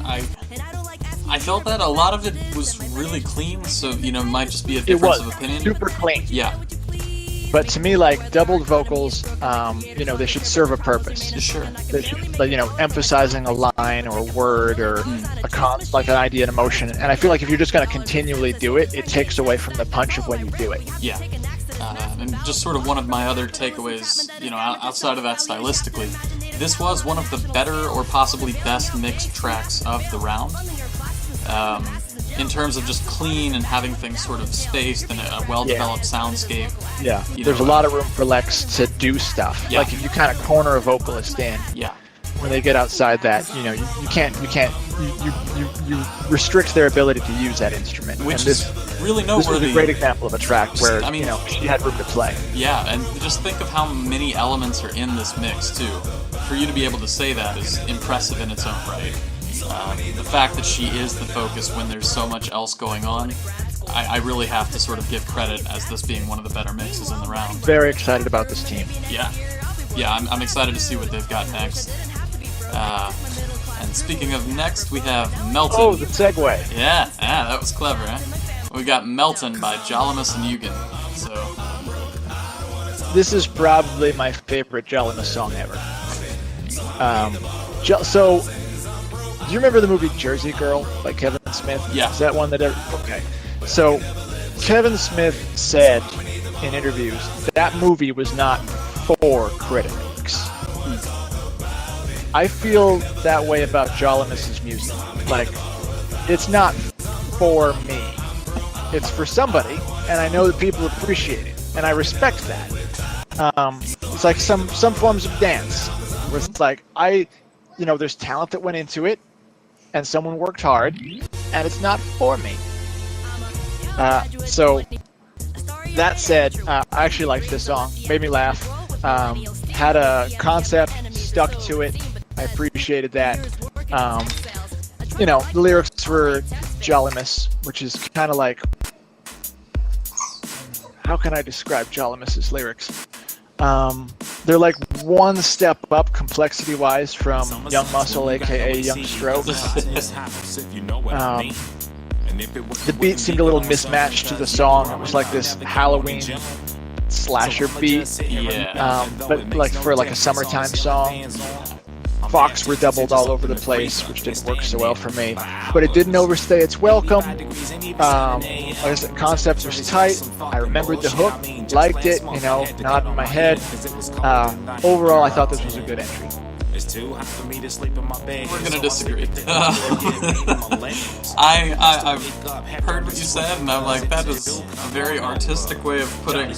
I felt that a lot of it was really clean, so, it might just be a difference of opinion. Super clean. Yeah. But to me, like, doubled vocals, they should serve a purpose. Sure. They should, emphasizing a line or a word or an idea and emotion. And I feel like if you're just going to continually do it, it takes away from the punch of when you do it. Yeah. And just sort of one of my other takeaways, outside of that stylistically, this was one of the better or possibly best mixed tracks of the round. In terms of just clean and having things sort of spaced and a well-developed soundscape. Yeah, there's a lot of room for Lex to do stuff. Yeah. Like if you kind of corner a vocalist in, when they get outside that, you restrict their ability to use that instrument. Which is really noteworthy. This was a great example of a track where she had room to play. Yeah, and just think of how many elements are in this mix too. For you to be able to say that is impressive in its own right. The fact that she is the focus when there's so much else going on, I really have to sort of give credit as this being one of the better mixes in the round. Very excited about this team. Yeah, I'm excited to see what they've got next. And speaking of next, we have Meltin. Oh, the segue. Yeah, that was clever, huh? We got Meltin by Jollimus and Yugen. So this is probably my favorite Jollimus song ever. Do you remember the movie Jersey Girl by Kevin Smith? Yeah. Is that one that ever... Okay. So, Kevin Smith said in interviews that movie was not for critics. I feel that way about Jollimus's music. Like, it's not for me. It's for somebody, and I know that people appreciate it, and I respect that. It's like some forms of dance, where it's like, there's talent that went into it, and someone worked hard, and it's not for me. So, that said, I actually liked this song. Made me laugh. Had a concept, stuck to it. I appreciated that. The lyrics were Jollimus, which is kind of like... How can I describe Jollimus's lyrics? They're like one step up complexity-wise from Young Muscle, aka Young Stroke. the beat seemed a little mismatched to the song. It was like this Halloween slasher beat, but like for like a summertime song. Fox were doubled all over the place, which didn't work so well for me. But it didn't overstay its welcome. Like I said, the concept was tight. I remembered the hook, liked it, nodding my head. Overall, I thought this was a good entry. We're gonna disagree. I've heard what you said, and I'm like, that is a very artistic way of putting.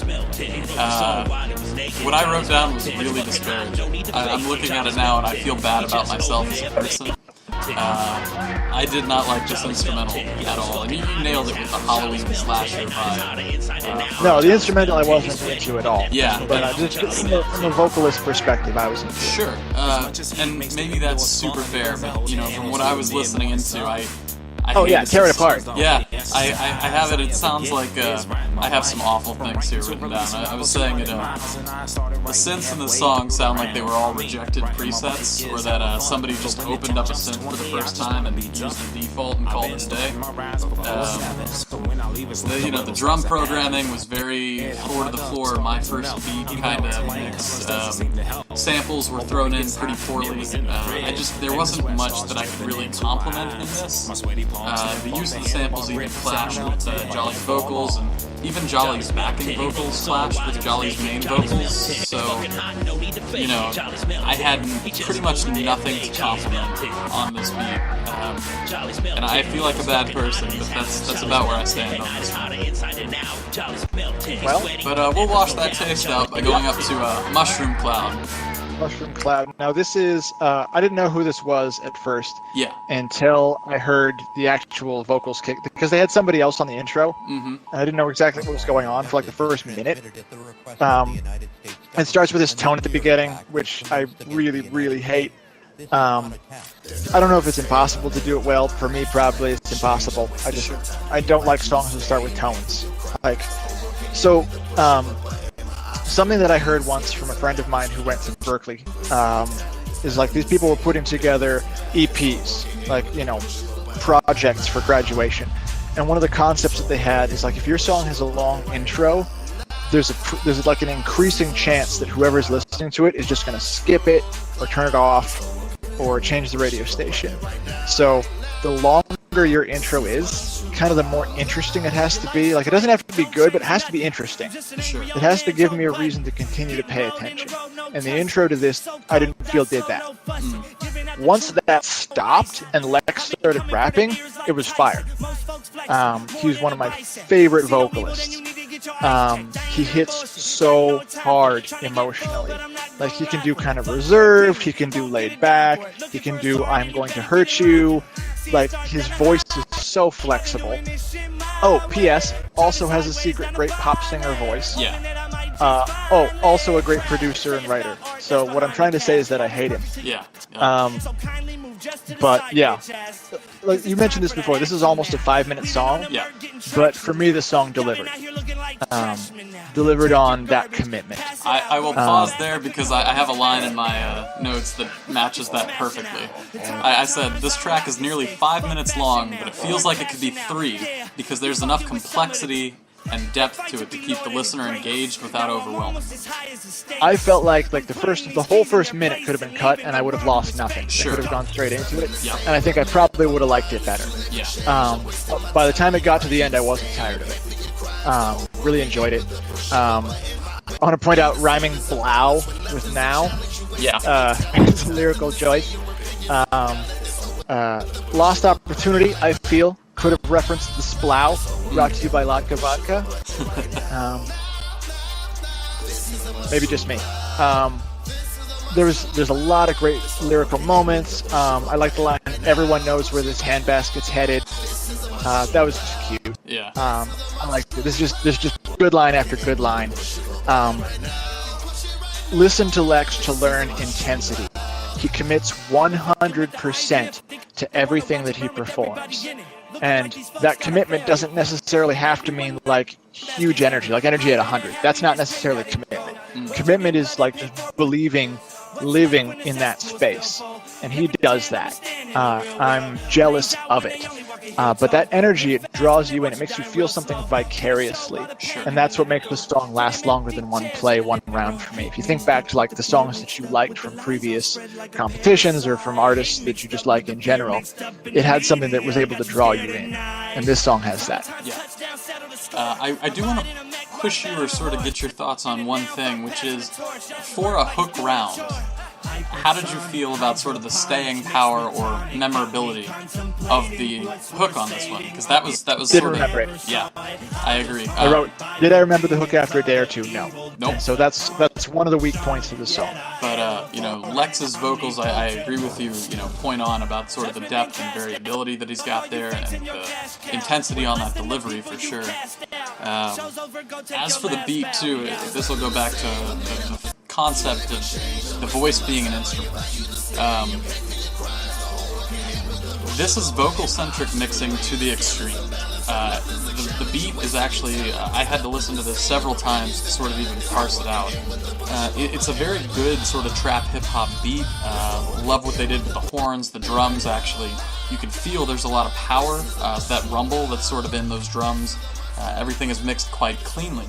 What I wrote down was really disparaging. I'm looking at it now, and I feel bad about myself as a person. I did not like this instrumental at all, and you nailed it with the Halloween slasher vibe. No, the instrumental I wasn't into at all. Yeah, but just from a vocalist perspective, I was into it. Sure, and maybe that's super fair, but from what I was listening into, I tear it apart. Yeah, I have it. It sounds like I have some awful things here written down. I was saying it. The synths in the song sound like they were all rejected presets, or that somebody just opened up a synth for the first time and used the default and called it a day. The drum programming was very four to the floor, my first beat kind of mix. Samples were thrown in pretty poorly. There wasn't much that I could really compliment in this. The use of the samples even clashed with Jolly's vocals, and even Jolly's backing vocals clashed with Jolly's main vocals, so, I had pretty much nothing to compliment on this beat, and I feel like a bad person, but that's about where I stand on this one. But we'll wash that taste out by going up to Mushroom Cloud. Mushroom Cloud. Now this is, I didn't know who this was at first. Yeah. Until I heard the actual vocals kick, because they had somebody else on the intro. Mm-hmm. I didn't know exactly what was going on for like the first minute. It starts with this tone at the beginning, which I really, really hate. I don't know if it's impossible to do it well. For me, probably it's impossible. I don't like songs that start with tones. Something that I heard once from a friend of mine who went to Berkeley is like these people were putting together EPs, like, projects for graduation. And one of the concepts that they had is like if your song has a long intro, there's like an increasing chance that whoever's listening to it is just going to skip it or turn it off or change the radio station. So the longer your intro is, kind of the more interesting it has to be. Like, it doesn't have to be good, but it has to be interesting. Sure. It has to give me a reason to continue to pay attention. And the intro to this, I didn't feel did that. Once that stopped and Lex started rapping, it was fire. He was one of my favorite vocalists. He hits so hard emotionally. Like, he can do kind of reserved, he can do laid back, he can do I'm going to hurt you. Like, his voice is so flexible. Oh, P.S. also has a secret great pop singer voice. Yeah. Also a great producer and writer. So what I'm trying to say is that I hate him. Yeah. But yeah, like you mentioned this before, this is almost a 5-minute song. Yeah. But for me, the song delivered. Delivered on that commitment. I will pause there because I have a line in my notes that matches that perfectly. I said, this track is nearly 5 minutes long, but it feels like it could be 3 because there's enough complexity and depth to it to keep the listener engaged without overwhelming. I felt like the whole first minute could have been cut and I would have lost nothing. Sure. I could have gone straight into it. Yeah. And I think I probably would have liked it better. Yeah. By the time it got to the end, I wasn't tired of it. Really enjoyed it. I want to point out rhyming blow with now. Yeah. It's a lyrical choice. Lost opportunity, I feel, could have referenced the Splow, brought to you by Latka Vodka. Maybe just me. There's a lot of great lyrical moments. I like the line, everyone knows where this handbasket's headed. That was just cute. Yeah. I like it. There's just good line after good line. Listen to Lex to learn intensity. He commits 100% to everything that he performs. And that commitment doesn't necessarily have to mean like huge energy, like energy at 100. That's not necessarily commitment. Commitment is like just believing, living in that space. And he does that. I'm jealous of it. but that energy, it draws you in. It makes you feel something vicariously, and that's what makes the song last longer than one play, one round for me. If you think back to like the songs that you liked from previous competitions or from artists that you just like in general, it had something that was able to draw you in, and this song has that. Yeah. I do want to push you or sort of get your thoughts on one thing, which is for a hook round, how did you feel about sort of the staying power or memorability of the hook on this one? Because that was Didn't sort remember of it. Yeah, I agree. I wrote, did I remember the hook after a day or two? No. Nope. And so that's one of the weak points of the song. But you know, Lex's vocals, I agree with you. You know, point on about sort of the depth and variability that he's got there, and the intensity on that delivery for sure. As for the beat too, this will go back to the concept of the voice being an instrument. This is vocal-centric mixing to the extreme. The beat is actually, I had to listen to this several times to sort of even parse it out. It's a very good sort of trap hip-hop beat. Love what they did with the horns, the drums actually. You can feel there's a lot of power, that rumble that's sort of in those drums. Everything is mixed quite cleanly.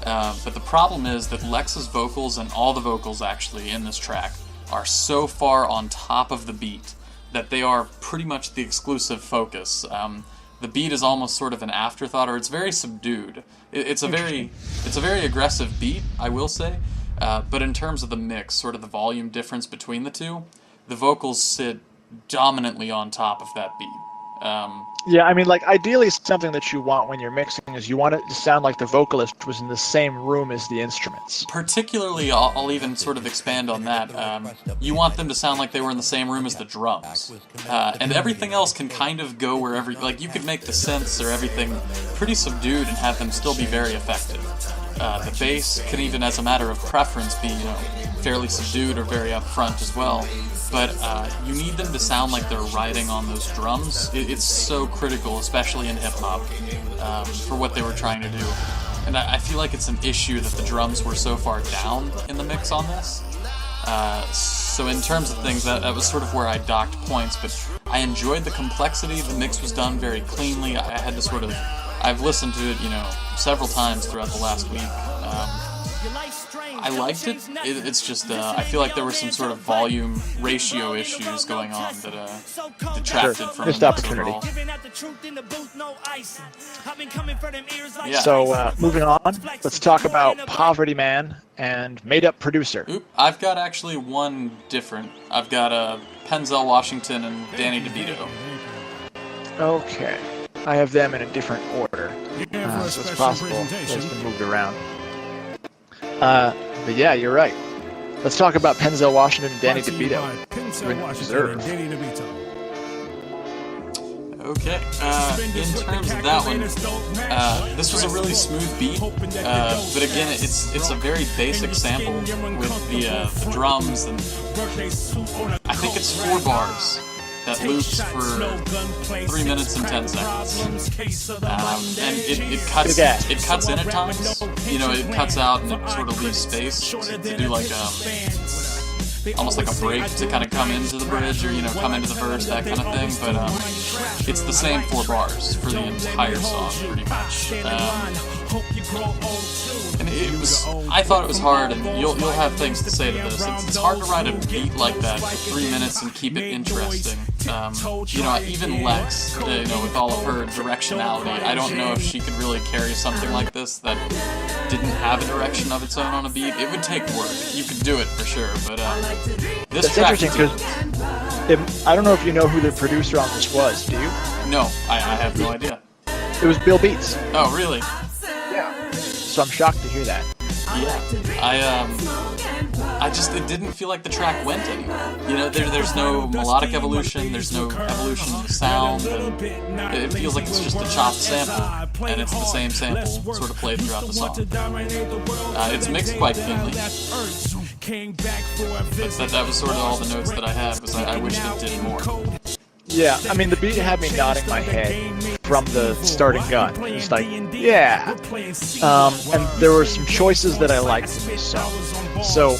But the problem is that Lex's vocals and all the vocals actually in this track are so far on top of the beat that they are pretty much the exclusive focus. The beat is almost sort of an afterthought, or it's very subdued. It's a very aggressive beat, I will say. But in terms of the mix, sort of the volume difference between the two, the vocals sit dominantly on top of that beat. Yeah, I mean, like, ideally something that you want when you're mixing is you want it to sound like the vocalist was in the same room as the instruments. Particularly, I'll even sort of expand on that. You want them to sound like they were in the same room as the drums. And everything else can kind of go wherever, like, you could make the synths or everything pretty subdued and have them still be very effective. The bass can even, as a matter of preference, be, you know, fairly subdued or very upfront as well. But you need them to sound like they're riding on those drums. It's so critical, especially in hip-hop, for what they were trying to do. And I feel like it's an issue that the drums were so far down in the mix on this. So in terms of things, that was sort of where I docked points, but I enjoyed the complexity. The mix was done very cleanly. I had to sort of... I've listened to it, you know, several times throughout the last week. I liked it. It's just, I feel like there were some sort of volume ratio issues going on that detracted from missed the opportunity. Yeah. So, moving on, let's talk about PovertyMan and Made Up Producer. Oop, I've got actually one different. I've got Penzel Washington and Danny DeBeato. Okay. I have them in a different order, so it's possible it's been moved around. But yeah, you're right. Let's talk about Penzel Washington and Danny DeBeato. Reserve. Okay, in terms of that one, this was a really smooth beat, but again, it's a very basic sample with the drums, and I think it's 4 bars that loops for 3 minutes and 10 seconds. And it cuts in at times. You know, it cuts out and it sort of leaves space to do like almost like a break to kind of come into the bridge or, you know, come into the verse, that kind of thing. But it's the same 4 bars for the entire song, pretty much. And I thought it was hard, and you'll have things to say to this. It's hard to write a beat like that for 3 minutes and keep it interesting. You know, even Lex, you know, with all of her directionality, I don't know if she could really carry something like this that didn't have a direction of its own on a beat. It would take work. You could do it for sure, but this That's track interesting because I don't know if you know who the producer on this was. Do you? No, I have no idea. It was Bill Beats. Oh, really? Yeah. So I'm shocked to hear that. Yeah, it didn't feel like the track went anywhere. You know, there's no melodic evolution, there's no evolution in the sound, and it feels like it's just a chopped sample, and it's the same sample sort of played throughout the song. It's mixed quite cleanly. But that was sort of all the notes that I had, was I wished it did more. Yeah, I mean, the beat had me nodding my head from the starting gun. It's like, yeah. And there were some choices that I liked in this song. So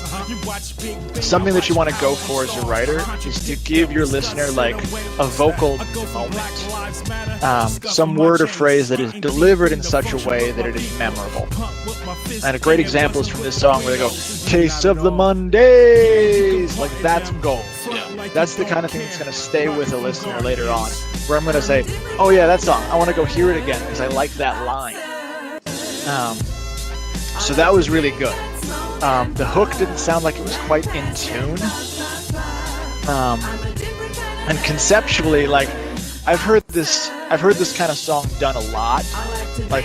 something that you want to go for as a writer is to give your listener like a vocal moment, some word or phrase that is delivered in such a way that it is memorable. And a great example is from this song where they go, "Taste of the Mondays," like that's gold. That's the kind of thing that's going to stay with a listener later on, where I'm going to say, "Oh yeah, that song, I want to go hear it again because I like that line." So that was really good. The hook didn't sound like it was quite in tune. And conceptually, like, I've heard this kind of song done a lot. Like,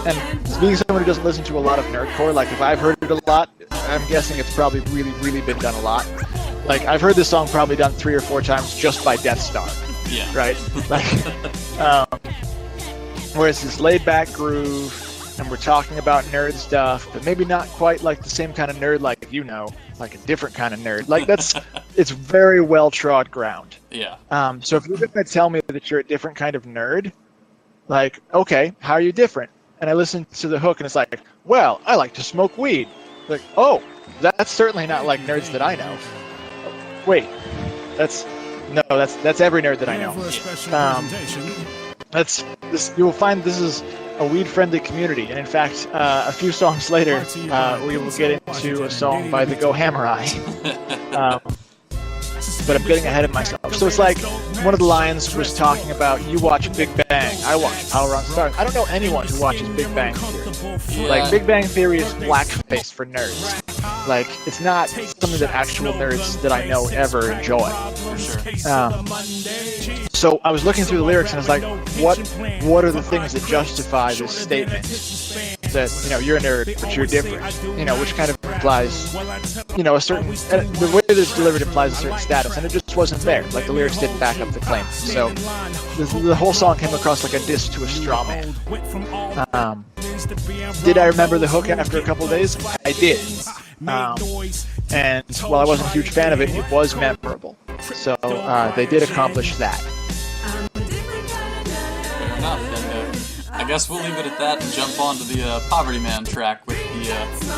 and being someone who doesn't listen to a lot of nerdcore, like if I've heard it a lot, I'm guessing it's probably really, really been done a lot. Like, I've heard this song probably done 3 or 4 times just by Death Star. Yeah. Right? Like, where it's this laid-back groove, and we're talking about nerd stuff, but maybe not quite like the same kind of nerd, like, you know, like a different kind of nerd. Like, it's very well-trod ground. Yeah. So if you're going to tell me that you're a different kind of nerd, like, okay, how are you different? And I listen to the hook, and it's like, well, I like to smoke weed. Like, oh, that's certainly not like nerds that I know. Wait, that's every nerd that I know. You will find this is a weed-friendly community, and in fact, a few songs later, we will get into a song by the Go Hamurai. But I'm getting ahead of myself. So it's like, one of the lines was talking about, you watch Big Bang, I watch Power on Stars. I don't know anyone who watches Big Bang Theory. Like, Big Bang Theory is blackface for nerds. Like, it's not something that actual nerds that I know ever enjoy. So I was looking through the lyrics and I was like, what are the things that justify this statement? That, you know, you're a nerd, but you're different. You know, which kind of implies, you know, a certain, the way that it's delivered implies a certain status, and it just wasn't there. Like, the lyrics didn't back up the claim. So the whole song came across like a diss to a straw man. Did I remember the hook after a couple of days? I did. And while I wasn't a huge fan of it, it was memorable. So they did accomplish that. Fair enough. And I guess we'll leave it at that and jump on to the PovertyMan track with the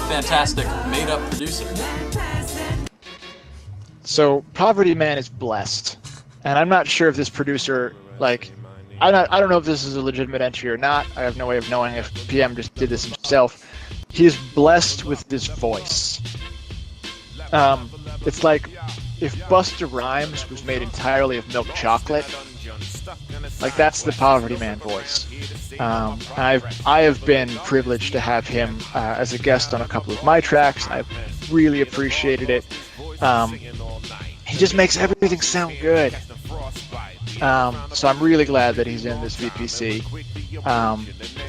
fantastic made-up producer. So PovertyMan is blessed, and I'm not sure if this producer, like, I don't know if this is a legitimate entry or not. I have no way of knowing if PM just did this himself. He is blessed with this voice. It's like if Busta Rhymes was made entirely of milk chocolate. Like, that's the PovertyMan voice. I have been privileged to have him as a guest on a couple of my tracks. I've really appreciated it. He just makes everything sound good. So I'm really glad that he's in this VPC.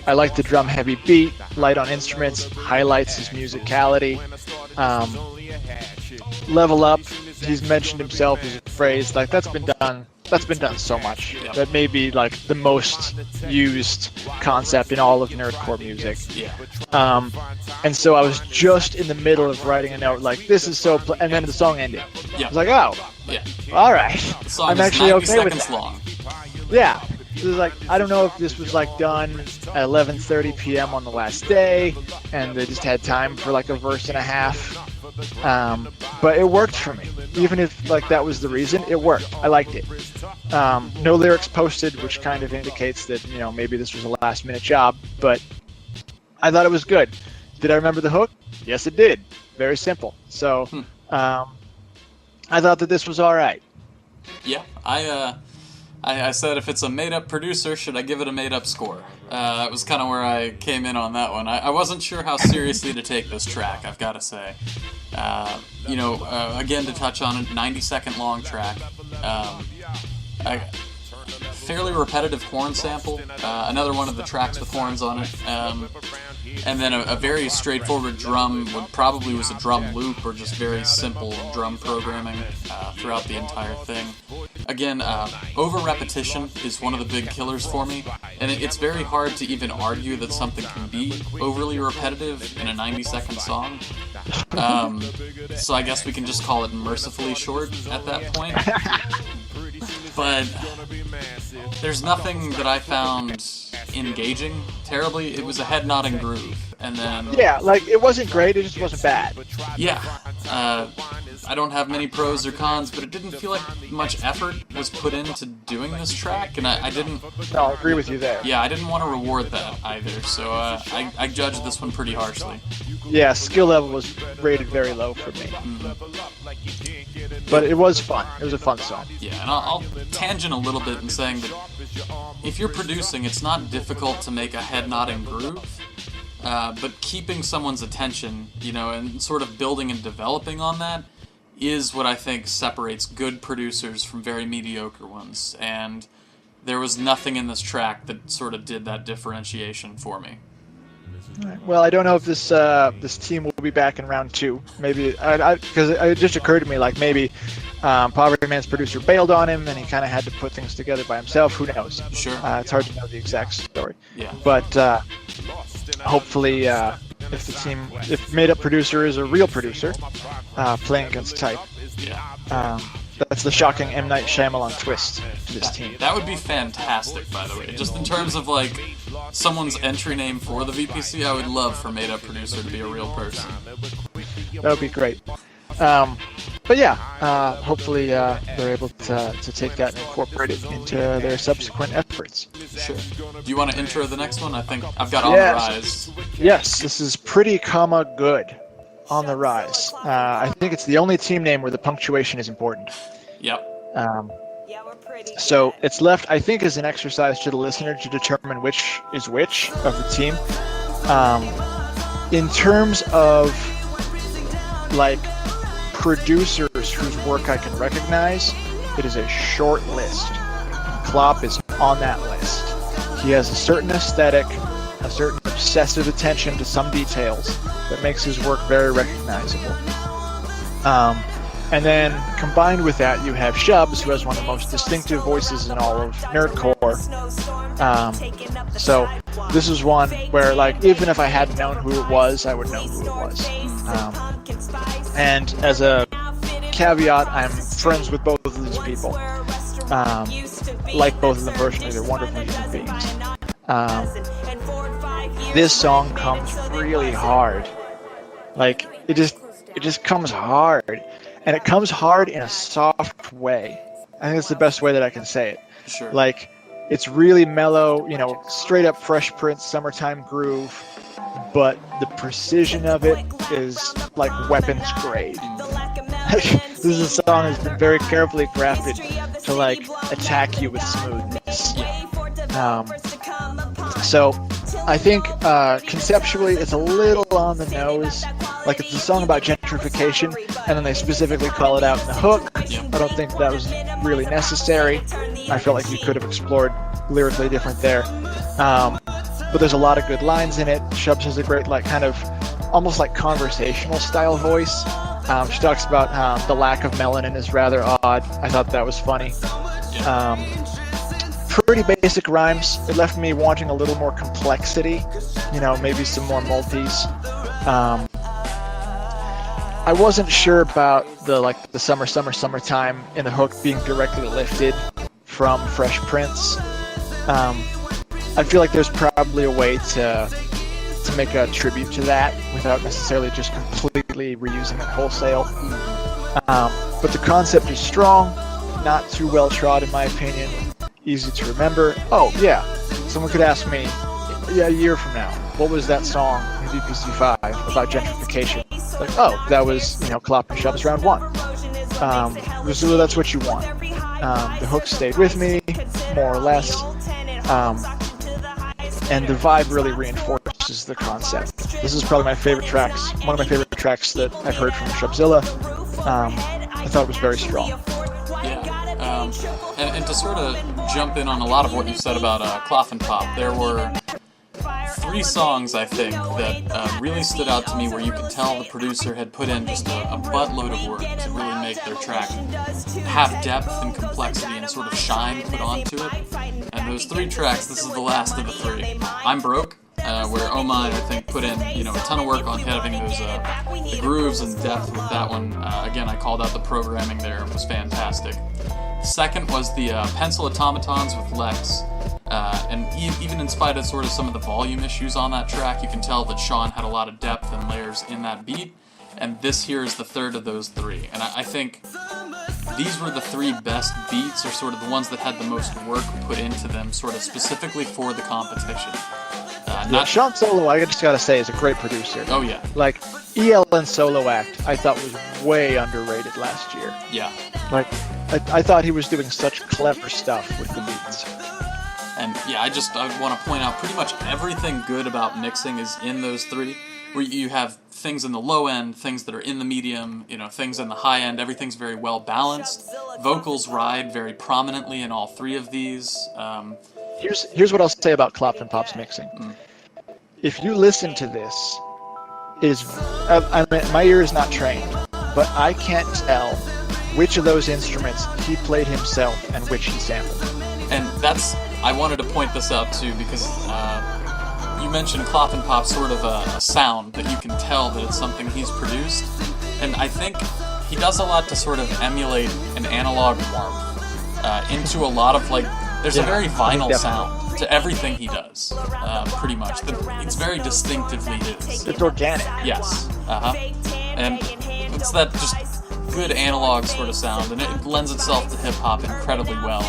I like the drum-heavy beat, light on instruments, highlights his musicality. Level up, he's mentioned himself as a phrase, like, that's been done so much. That may be like the most used concept in all of nerdcore music. And so I was just in the middle of writing a note like, this is so, and then the song ended. I was like, oh, all right. The song I'm is actually 90 okay with seconds that. long. Yeah. It was like, I don't know if this was like done at 11:30 p.m. on the last day, and they just had time for like a verse and a half. But it worked for me. Even if like that was the reason, it worked. I liked it. No lyrics posted, which kind of indicates that, you know, maybe this was a last-minute job, but I thought it was good. Did I remember the hook? Yes, it did. Very simple. So I thought that this was all right. Yeah, I said if it's a made-up producer, should I give it a made-up score? It was kind of where I came in on that one. I wasn't sure how seriously to take this track, I've got to say. You know, again, to touch on it, 90-second long track. Fairly repetitive horn sample. Another one of the tracks with horns on it. And then a very straightforward drum, what probably was a drum loop or just very simple drum programming throughout the entire thing. Again, over-repetition is one of the big killers for me, and it's very hard to even argue that something can be overly repetitive in a 90-second song. So I guess we can just call it mercifully short at that point. But there's nothing that I found engaging terribly. It was a head-nodding groove, And then Yeah, like it wasn't great, it just wasn't bad. yeah, I don't have many pros or cons, but it didn't feel like much effort was put into doing this track, and I didn't. No, I agree with you there. Yeah, I didn't want to reward that either, so I judged this one pretty harshly. Yeah, skill level was rated very low for me. But it was fun. It was a fun song. Yeah, and I'll tangent a little bit in saying that if you're producing, it's not difficult to make a head-nodding groove, but keeping someone's attention, and sort of building and developing on that is what I think separates good producers from very mediocre ones, and there was nothing in this track that sort of did that differentiation for me. Well, I don't know if this team will be back in round 2. Maybe because it just occurred to me like maybe PovertyMan's producer bailed on him and he kind of had to put things together by himself. Who knows? Sure. It's hard to know the exact story. Yeah. But hopefully, if made-up producer is a real producer playing against type, Yeah. that's the shocking M. Night Shyamalan twist to this team. That would be fantastic, by the way. Just in terms of, like, someone's entry name for the VPC, I would love for Made Up Producer to be a real person. That would be great. But yeah, hopefully they're able to take that and incorporate it into their subsequent efforts. Sure. Do you want to intro the next one? I think I've got On the Rise. Yes, this is Pretty, Good. On the Rise. I think it's the only team name where the punctuation is important. Yep. So it's left, I think, as an exercise to the listener to determine which is which of the team. In terms of like producers whose work I can recognize, it is a short list. Klopp is on that list. He has a certain aesthetic, a certain obsessive attention to some details that makes his work very recognizable. And then combined with that, you have Shubs, who has one of the most distinctive voices in all of nerdcore. So this is one where, like, even if I hadn't known who it was, I would know who it was. And as a caveat, I'm friends with both of these people. Like both of them personally, they're wonderful human beings. This song comes really hard. Like, it just comes hard. And it comes hard in a soft way. I think it's the best way that I can say it. Sure. Like, it's really mellow, straight up Fresh Prince summertime groove, but the precision of it is like weapons grade. This is a song that's been very carefully crafted to like attack you with smoothness. So I think conceptually it's a little on the nose. Like, it's a song about gentrification, and then they specifically call it out in the hook. I don't think that was really necessary. I felt like you could have explored lyrically different there. But there's a lot of good lines in it. Shubs has a great, like, kind of almost like conversational style voice. She talks about the lack of melanin is rather odd. I thought that was funny. Pretty basic rhymes. It left me wanting a little more complexity. Maybe some more multis. I wasn't sure about the summertime in the hook being directly lifted from Fresh Prince. I feel like there's probably a way to make a tribute to that without necessarily just completely reusing it wholesale. But the concept is strong, not too well trod in my opinion, easy to remember. Oh yeah, someone could ask me, a year from now, what was that song in VPC5 about gentrification? Like, oh, that was, Klopp and Shubs round 1. So that's what you want. The hook stayed with me, more or less. And the vibe really reinforces the concept. This is probably my favorite tracks, one of my favorite tracks that I've heard from Shubzilla. I thought it was very strong. Yeah. And to sort of jump in on a lot of what you said about Cloth and Pop, there were 3 songs, I think, that really stood out to me where you could tell the producer had put in just a buttload of work to really make their track have depth and complexity and sort of shine put onto it. And those 3 tracks, this is the last of the 3. I'm Broke, where Oh My, I think, put in a ton of work on having those the grooves and depth with that one. Again, I called out the programming there. It was fantastic. The second was the Pencil Automatons with Lex. And even in spite of sort of some of the volume issues on that track, you can tell that Sean had a lot of depth and layers in that beat, and this here is the third of those three. And I think these were the three best beats, or sort of the ones that had the most work put into them, sort of specifically for the competition. Sean Solo, I just gotta say, is a great producer. Oh yeah. Like, ELN Solo Act, I thought was way underrated last year. Yeah. Like, I thought he was doing such clever stuff with the beats. And yeah, I want to point out pretty much everything good about mixing is in those three, where you have things in the low end, things that are in the medium, things in the high end. Everything's very well balanced. Vocals ride very prominently in all three of these. Here's what I'll say about Klopf and Pop's mixing. If you listen to this, my ear is not trained, but I can't tell which of those instruments he played himself and which he sampled. And I wanted to point this out too, because you mentioned Klopf and Pop, sort of a sound that you can tell that it's something he's produced, and I think he does a lot to sort of emulate an analog warmth into a lot of there's a very vinyl sound to everything he does, pretty much. It's very distinctively his. It's organic. Yes. And it's that just good analog sort of sound, and it lends itself to hip-hop incredibly well.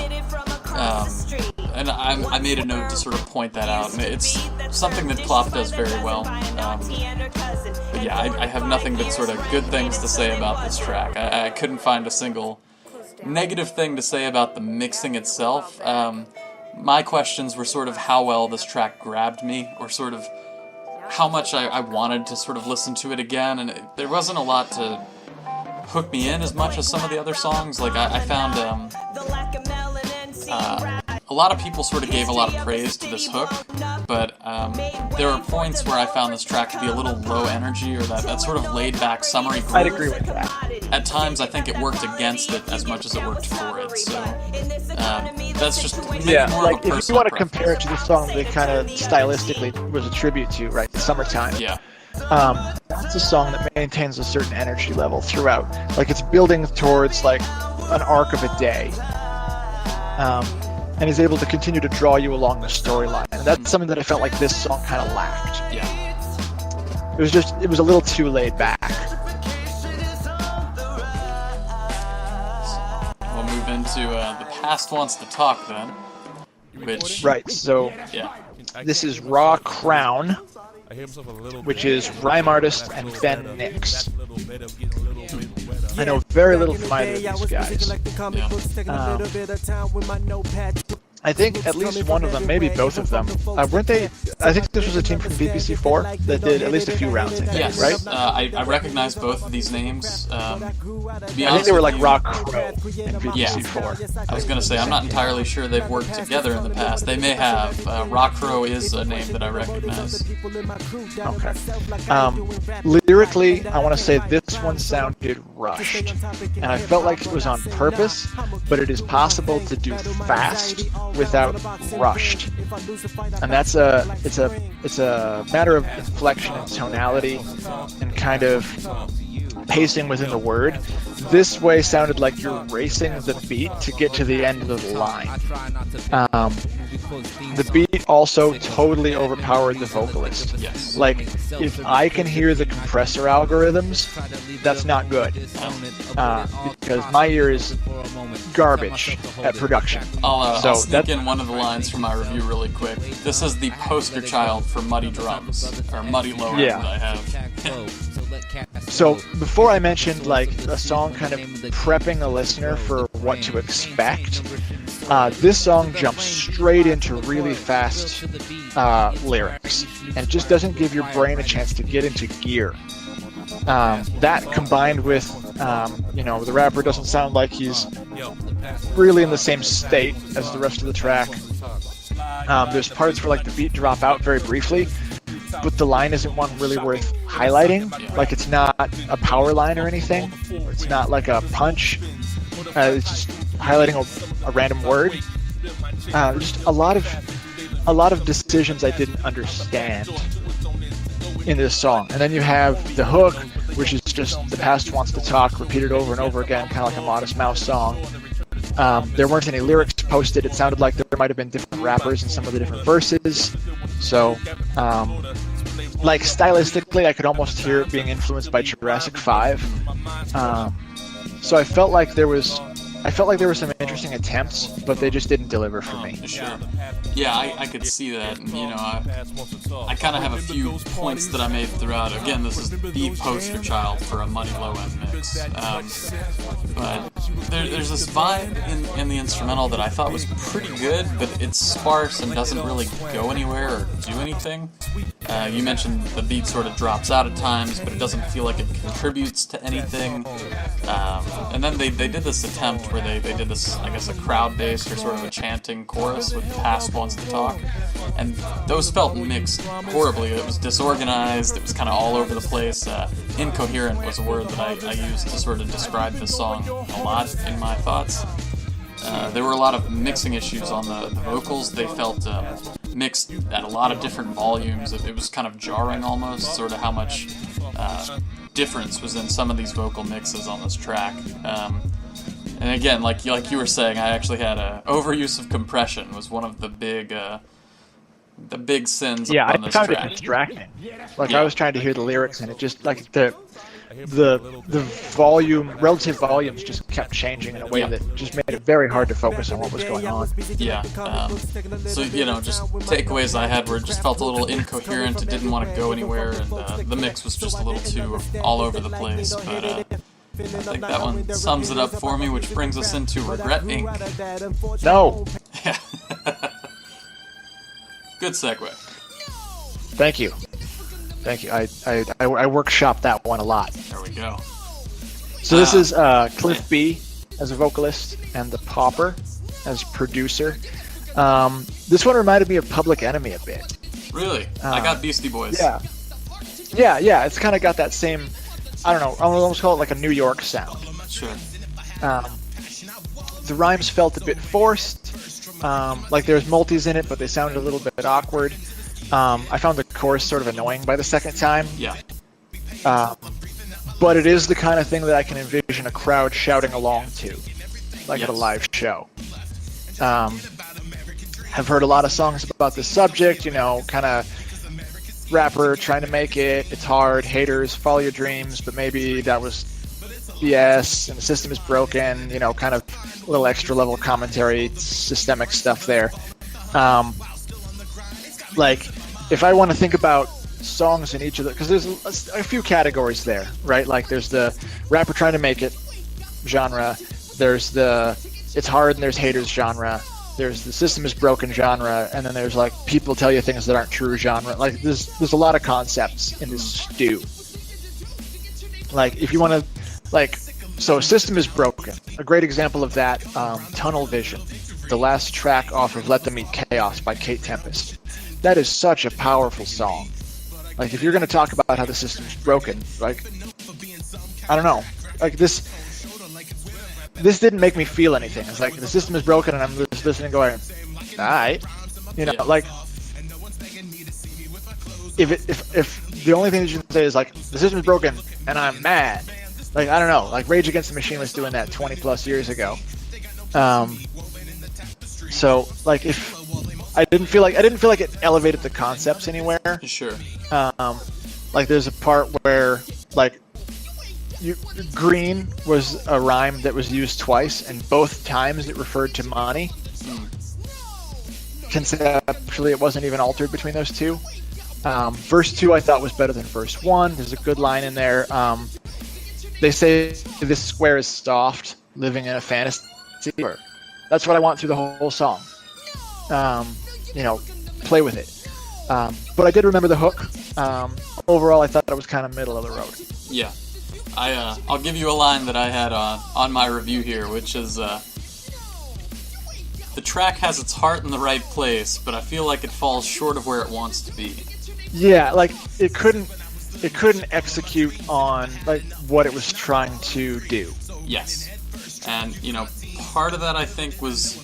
And I made a note to sort of point that out, and it's something that Klopf does very well. But yeah, I have nothing but sort of good things to say about this track. I couldn't find a single negative thing to say about the mixing itself. My questions were sort of how well this track grabbed me, or sort of how much I wanted to sort of listen to it again, and there wasn't a lot to hook me in as much as some of the other songs. Like, I found a lot of people sort of gave a lot of praise to this hook, but there were points where I found this track to be a little low energy, or that sort of laid-back, summery groove. I'd agree with that. At times, I think it worked against it as much as it worked for it, so that's just maybe more of a personal if you want to preference. compare it to the song that kind of stylistically was a tribute to, right, Summertime. Yeah. It's a song that maintains a certain energy level throughout. Like, it's building towards, like, an arc of a day. And is able to continue to draw you along the storyline. And that's something that I felt like this song kind of lacked. Yeah. It was a little too laid back. We'll move into The Past Wants to Talk then, which... Right, so Yeah. this is RACROWNN, which is rhyme artist and Ben Nix. I know very little from either of these guys. I think at least one of them, maybe both of them, weren't they? I think this was a team from VPC4 that did at least a few rounds, I think, Yes, right? I recognize both of these names. To be I think honest they were with like you, RACROWNN in VPC4. I was going to say, I'm not entirely sure they've worked together in the past. They may have. RACROWNN is a name that I recognize. Okay. Lyrically, I want to say this one sounded rushed. And I felt like it was on purpose, but it is possible to do fast without rushed. And it's a matter of inflection and tonality and kind of pacing within the word. This way sounded like you're racing the beat to get to the end of the line. The beat also totally overpowered the vocalist. Yes. Like, if I can hear the compressor algorithms, that's not good. Because my ear is garbage at production. I'll sneak in one of the lines from my review really quick. This is the poster child for muddy drums, or muddy low end that I have. So before I mentioned like a song kind of prepping a listener for what to expect, this song jumps straight into really fast lyrics, and it just doesn't give your brain a chance to get into gear. That combined with, the rapper doesn't sound like he's really in the same state as the rest of the track. There's parts where like the beat drop out very briefly, but the line isn't one really worth highlighting. Like, it's not a power line or anything. It's not like a punch. It's just highlighting a random word. Just a lot of decisions I didn't understand in this song. And then you have the hook, which is just "The Past Wants to Talk" repeated over and over again, kind of like a Modest Mouse song. There weren't any lyrics posted. It sounded like there might have been different rappers in some of the different verses. So, like stylistically, I could almost hear it being influenced by Jurassic 5. So I felt like there were some interesting attempts, but they just didn't deliver for me. Sure. Yeah, I could see that, and I kind of have a few points that I made throughout. Again, this is the poster child for a muddy low-end mix. But there's this vibe in the instrumental that I thought was pretty good, but it's sparse and doesn't really go anywhere or do anything. You mentioned the beat sort of drops out at times, but it doesn't feel like it contributes to anything. And then they did this attempt where they did this, I guess, a crowd-based or sort of a chanting chorus with past ones to talk, and those felt mixed horribly. It was disorganized, it was kind of all over the place. Incoherent was a word that I used to sort of describe this song a lot in my thoughts. There were a lot of mixing issues on the vocals. They felt mixed at a lot of different volumes. It was kind of jarring almost, sort of how much difference was in some of these vocal mixes on this track. And again, like you were saying, I actually had overuse of compression was one of the big sins on this track. Yeah, I found it distracting. Like, I was trying to hear the lyrics, and it just, like, the volume, relative volumes just kept changing in a way that just made it very hard to focus on what was going on. Yeah. So, just takeaways I had were it just felt a little incoherent, it didn't want to go anywhere, and the mix was just a little too all over the place, but I think that one sums it up for me, which brings us into Regret Inc. No! Yeah. Good segue. Thank you. I workshopped that one a lot. There we go. So this is Cliff B as a vocalist and the Pauper as producer. This one reminded me of Public Enemy a bit. Really? I got Beastie Boys. Yeah. It's kind of got that same, I don't know, I would almost call it like a New York sound. Sure. The rhymes felt a bit forced. Like there's multis in it, but they sounded a little bit awkward. I found the chorus sort of annoying by the second time. Yeah. But it is the kind of thing that I can envision a crowd shouting along to, like at a live show. Have heard a lot of songs about this subject, kind of rapper trying to make it, it's hard, haters, follow your dreams, but maybe that was BS, and the system is broken, kind of a little extra level commentary, systemic stuff there. Like, if I want to think about songs in each of the, because there's a few categories there, right? Like there's the rapper trying to make it genre, there's the it's hard and there's haters genre, there's the system is broken genre, and then there's like people tell you things that aren't true genre. Like there's a lot of concepts in this stew. Like if you want to, like, so system is broken. A great example of that, Tunnel Vision, the last track off of Let Them Eat Chaos by Kate Tempest. That is such a powerful song. Like, if you're going to talk about how the system's broken, like, I don't know. Like, this didn't make me feel anything. It's like, the system is broken, and I'm just listening going, alright. Like, if the only thing that you can say is, like, the system is broken, and I'm mad. Like, I don't know. Like, Rage Against the Machine was doing that 20 plus years ago. So, like, if I didn't feel like it elevated the concepts anywhere. Sure. Like there's a part where like green was a rhyme that was used twice, and both times it referred to money. Conceptually, it wasn't even altered between those two. Verse 2 I thought was better than verse 1. There's a good line in there. They say this square is soft, living in a fantasy. That's what I want through the whole song. Play with it. But I did remember the hook. Overall, I thought it was kind of middle of the road. Yeah. I'll give you a line that I had on my review here, which is, the track has its heart in the right place, but I feel like it falls short of where it wants to be. Yeah, like, it couldn't execute on, like, what it was trying to do. Yes. And, part of that, I think, was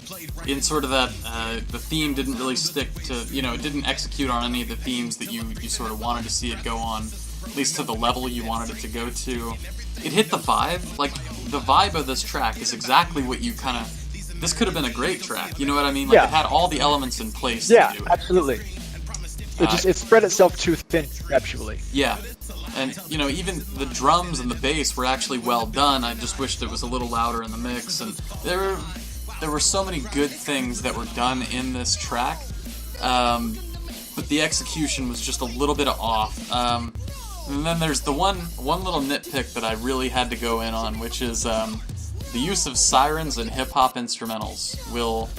in sort of that the theme didn't really stick to, it didn't execute on any of the themes that you sort of wanted to see it go on, at least to the level you wanted it to go to. It hit the vibe. Like, the vibe of this track is exactly what you kind of this could have been a great track. You know what I mean? Like, Yeah. it had all the elements in place Yeah, to do it. absolutely. It spread itself too thin conceptually. Yeah. And, you know, even the drums and the bass were actually well done. I just wished it was a little louder in the mix. And there were so many good things that were done in this track, but the execution was just a little bit off. And then there's the one little nitpick that I really had to go in on, which is the use of sirens and hip-hop instrumentals will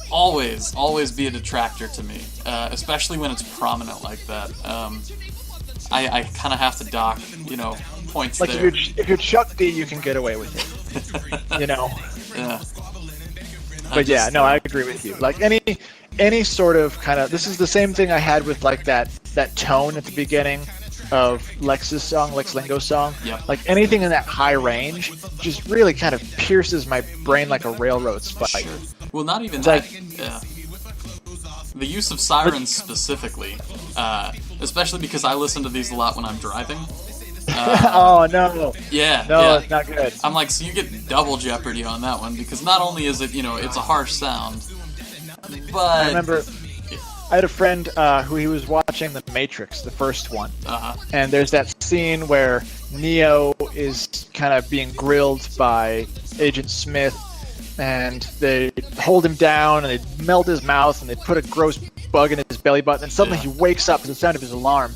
always be a detractor to me, especially when it's prominent like that. I kind of have to dock, you know, points Like there. if you're Chuck D, you can get away with it. You know. Yeah. But yeah, no, I agree with you. Like any sort of kind of, this is the same thing I had with like that tone at the beginning of Lex's song, Lex Lingo's song. Yep. Like anything in that high range just really kind of pierces my brain like a railroad spike. Sure. Well, not even It's that. like- Yeah. The use of sirens specifically, especially because I listen to these a lot when I'm driving. Oh no. Yeah. No, yeah. it's not good. I'm like, so you get double jeopardy on that one, because not only is it, you know, it's a harsh sound, but I remember I had a friend who he was watching The Matrix, the first one. And there's that scene where Neo is kind of being grilled by Agent Smith, and they hold him down and they melt his mouth and they put a gross bug in his belly button, and suddenly he wakes up to the sound of his alarm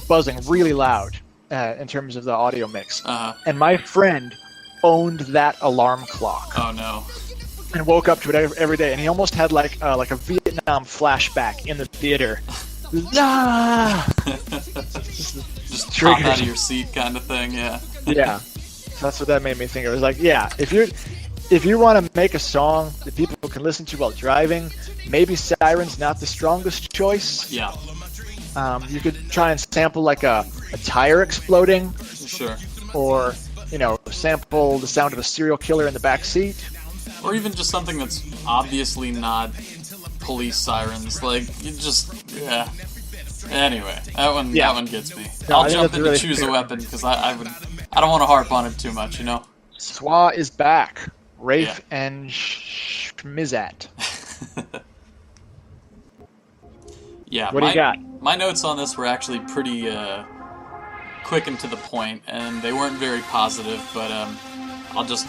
buzzing really loud in terms of the audio mix. And my friend owned that alarm clock Oh no. and woke up to it every day, and he almost had like a Vietnam flashback in the theater. Ah! Just pop Triggered. out of your seat kind of thing, yeah. Yeah, so that's what that made me think. It was like, yeah, if you want to make a song that people can listen to while driving, maybe Siren's not the strongest choice. Yeah, You could try and sample like a tire exploding, sure. or you know, sample the sound of a serial killer in the back seat. Or even just something that's obviously not police sirens. Like, you just, yeah. Anyway, that one gets me. No, I I'll think jump that's in really to choose a fair. weapon, because I don't want to harp on it too much, you know? Swa is back. Rafe Yeah. and Schmizat. Yeah, What do you got? My notes on this were actually pretty quick and to the point, and they weren't very positive, but I'll just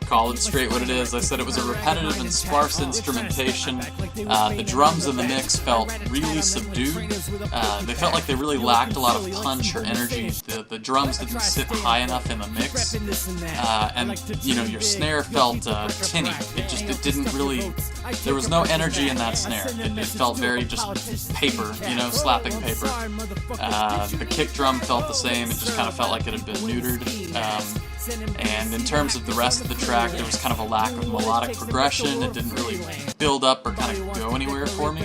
call it straight what it is. I said it was a repetitive and sparse instrumentation. The drums in the mix felt really subdued. They felt like they really lacked a lot of punch or energy. The drums didn't sit high enough in the mix, and you know, your snare felt tinny. It didn't really. There was no energy in that snare. It felt very just paper, you know, slapping paper. The kick drum felt the same. It just kind of felt like it had been neutered. And in terms of the rest of the track, there was kind of a lack of melodic progression. It didn't really build up or kind of go anywhere for me.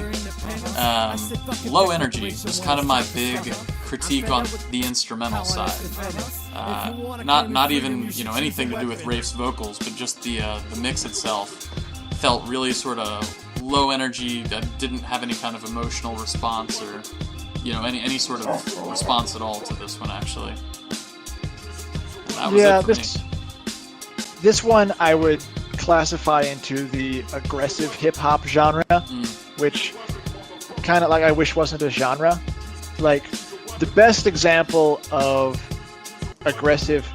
Low energy was kind of my big critique on the instrumental side. Not even, you know, anything to do with Rafe's vocals, but just the mix itself felt really sort of low energy. That didn't have any kind of emotional response, or you know, any sort of response at all to this one, actually. That was Yeah, it for me. this one I would classify into the aggressive hip hop genre, which kind of like I wish wasn't a genre. Like the best example of aggressive,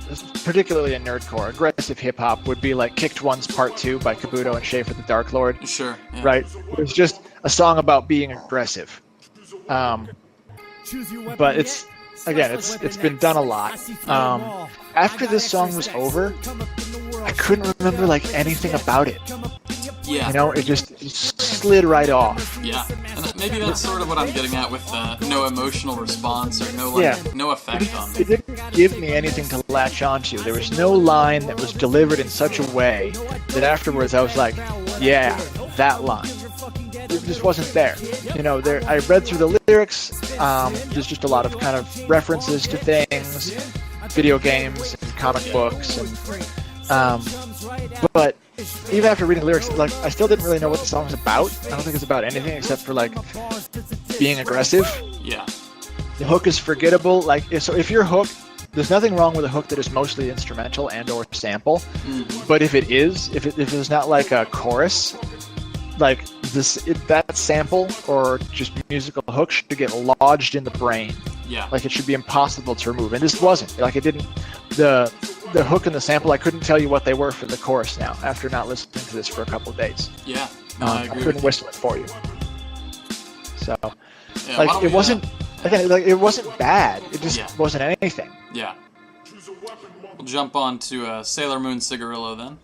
particularly in nerdcore, aggressive hip hop would be like Kicked Ones Part 2 by Kabuto and Schaefer the Dark Lord. Sure. Yeah. Right? It's just a song about being aggressive. But it's been done a lot. After this song was over, I couldn't remember like anything about it. Yeah. You know, it just slid right off. Yeah, and maybe that's sort of what I'm getting at with no emotional response or no no effect on It me. didn't give me anything to latch onto. There was no line that was delivered in such a way that afterwards I was like, yeah, that line. It just wasn't there. You know, I read through the lyrics. There's just a lot of kind of references to things, video games and comic books, and but even after reading lyrics, like I still didn't really know what the song's about. I don't think it's about anything except for like being aggressive. Yeah. The hook is forgettable. Like, if you're hooked there's nothing wrong with a hook that is mostly instrumental and or sample. But if it's not like a chorus, like that sample or just musical hook should get lodged in the brain. Yeah. Like it should be impossible to remove. And this wasn't. Like it didn't. The hook and the sample, I couldn't tell you what they were for the chorus now after not listening to this for a couple of days. Yeah. No, I agree. I couldn't whistle it for you. So, yeah, like it wasn't. Again, like it wasn't bad. It just wasn't anything. Yeah. We'll jump on to Sailor Moon Cigarillo then.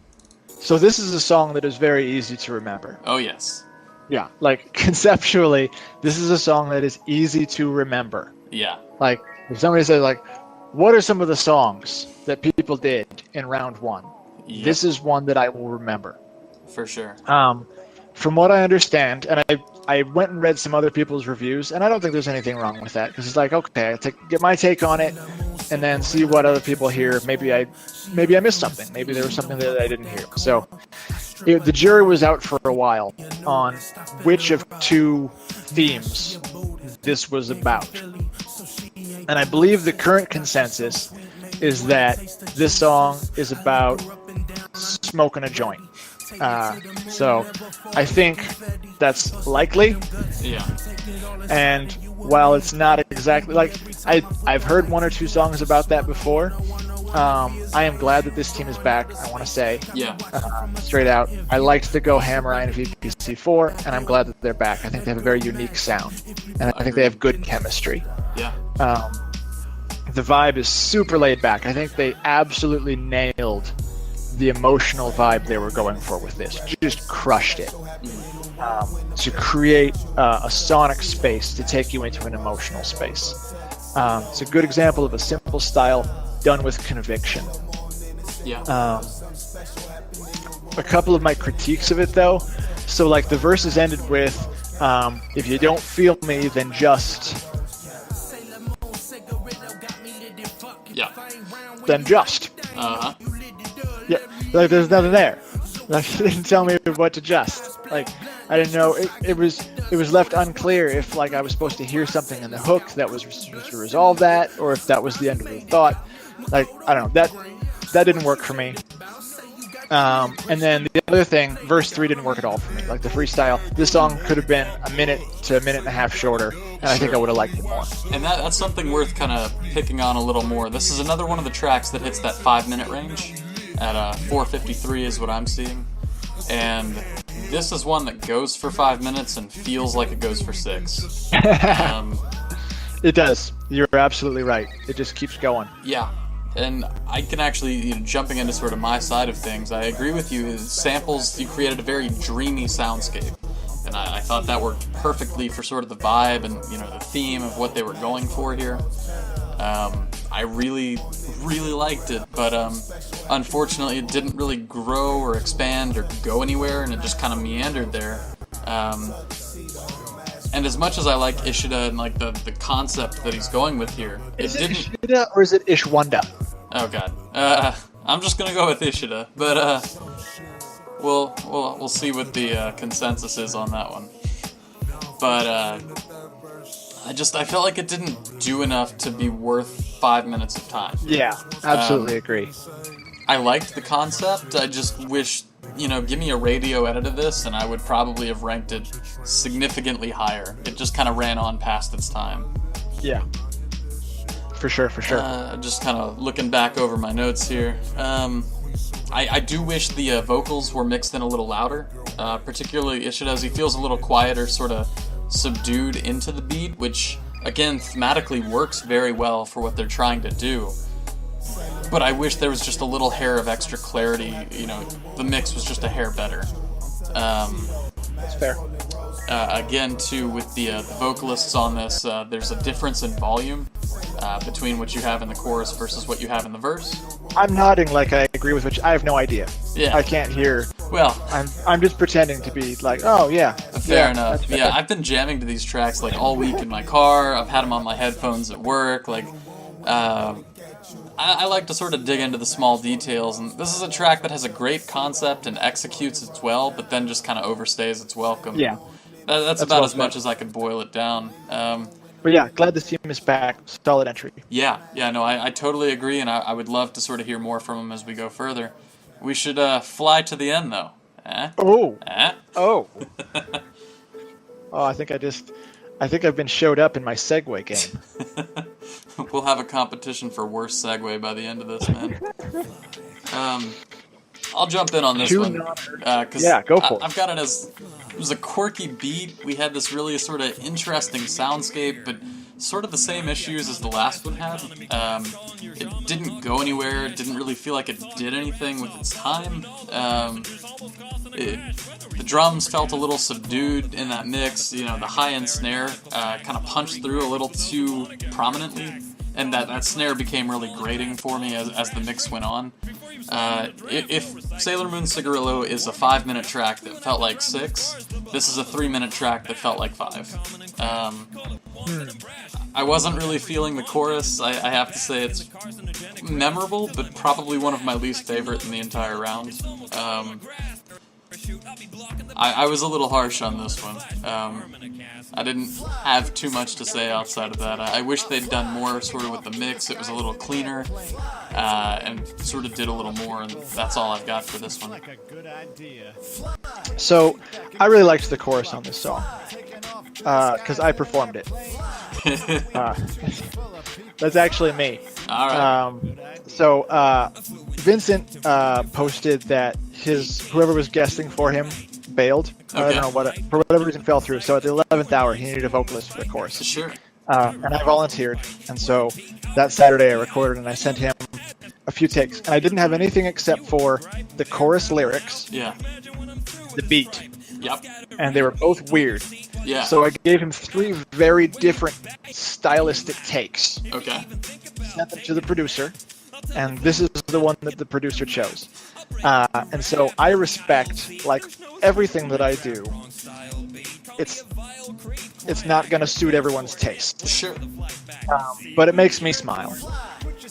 So this is a song that is very easy to remember. Oh yes. Yeah, like conceptually, this is a song that is easy to remember. Yeah. Like if somebody says like, what are some of the songs that people did in round one? Yep. This is one that I will remember. For sure. From what I understand, and I went and read some other people's reviews, and I don't think there's anything wrong with that, because it's like, okay, I get my take on it, and then see what other people hear. Maybe I missed something. Maybe there was something that I didn't hear. So the jury was out for a while on which of two themes this was about. And I believe the current consensus is that this song is about smoking a joint. So I think that's likely. Yeah. And while it's not exactly like I've heard one or two songs about that before, I am glad that this team is back. I want to say, straight out, I liked the Go Hamurai and VPC4, and I'm glad that they're back. I think they have a very unique sound, and I think they have good chemistry. Yeah. The vibe is super laid back. I think they absolutely nailed the emotional vibe they were going for with this. Just crushed it. To create a sonic space to take you into an emotional space. It's a good example of a simple style done with conviction. Yeah. A couple of my critiques of it, though. So, like, the verses ended with, if you don't feel me, then just... Yeah. Then just. Uh-huh. Yeah, like, there's nothing there. Like, they didn't tell me what to just. Like, I didn't know. It was left unclear if, like, I was supposed to hear something in the hook that was to resolve that, or if that was the end of the thought. Like, I don't know. That didn't work for me. And then the other thing, verse 3 didn't work at all for me. Like the freestyle, this song could have been a minute to a minute and a half shorter, and I think I would have liked it more. And that's something worth kind of picking on a little more. This is another one of the tracks that hits that 5-minute range. At 4:53 is what I'm seeing. And this is one that goes for 5 minutes and feels like it goes for 6. It does. You're absolutely right. It just keeps going. Yeah. And I can actually, jumping into sort of my side of things, I agree with you. Samples, you created a very dreamy soundscape. And I thought that worked perfectly for sort of the vibe and, the theme of what they were going for here. I really, really liked it, but unfortunately it didn't really grow or expand or go anywhere, and it just kind of meandered there. And as much as I like Ishida and like the concept that he's going with here, is it Ishida or is it Ishwanda? Oh god, I'm just gonna go with Ishida, but we'll see what the consensus is on that one. But I felt like it didn't do enough to be worth 5 minutes of time. Yeah, absolutely agree. I liked the concept. I just wish, give me a radio edit of this, and I would probably have ranked it significantly higher. It just kind of ran on past its time. Yeah. For sure. Just kind of looking back over my notes here. I do wish the vocals were mixed in a little louder, particularly Ishida, as he feels a little quieter, sort of subdued into the beat, which, again, thematically works very well for what they're trying to do. But I wish there was just a little hair of extra clarity, the mix was just a hair better. That's fair. Again, too, with the vocalists on this, there's a difference in volume between what you have in the chorus versus what you have in the verse. I'm nodding like I agree with what I have no idea. Yeah. I can't hear. Well, I'm just pretending to be like, oh yeah. Fair enough. Yeah, I've been jamming to these tracks like all week in my car. I've had them on my headphones at work. Like, I like to sort of dig into the small details, and this is a track that has a great concept and executes it well, but then just kind of overstays its welcome. Yeah. That's about as much as I could boil it down. But yeah, glad this team is back. Solid entry. Yeah, no, I totally agree, and I would love to sort of hear more from him as we go further. We should fly to the end, though. Oh. Eh? Oh. Oh, I think I've been showed up in my Segway game. We'll have a competition for worst segue by the end of this, man. I'll jump in on this one. Yeah, go for it. I've got it as it was a quirky beat. We had this really sort of interesting soundscape, but sort of the same issues as the last one had. It didn't go anywhere. It didn't really feel like it did anything with its time. The drums felt a little subdued in that mix. The high-end snare kind of punched through a little too prominently, and that snare became really grating for me as the mix went on. If Sailor Moon Cigarillo is a 5-minute track that felt like 6, this is a 3-minute track that felt like 5. I wasn't really feeling the chorus. I have to say it's memorable, but probably one of my least favorite in the entire round. I was a little harsh on this one. I didn't have too much to say outside of that. I wish they'd done more sort of with the mix. It was a little cleaner, and sort of did a little more, and that's all I've got for this one. So, I really liked the chorus on this song, because I performed it. That's actually me. All right. So, Vincent posted that whoever was guesting for him bailed. Okay. I don't know for whatever reason fell through. So at the 11th hour, he needed a vocalist for the chorus. Sure. And I volunteered, and so that Saturday I recorded and I sent him a few takes. And I didn't have anything except for the chorus lyrics, the beat, and they were both weird. Yeah. So I gave him 3 very different stylistic takes. Okay. Sent them to the producer, and this is the one that the producer chose. And so I respect, like, everything that I do. It's not going to suit everyone's taste. Sure. But it makes me smile.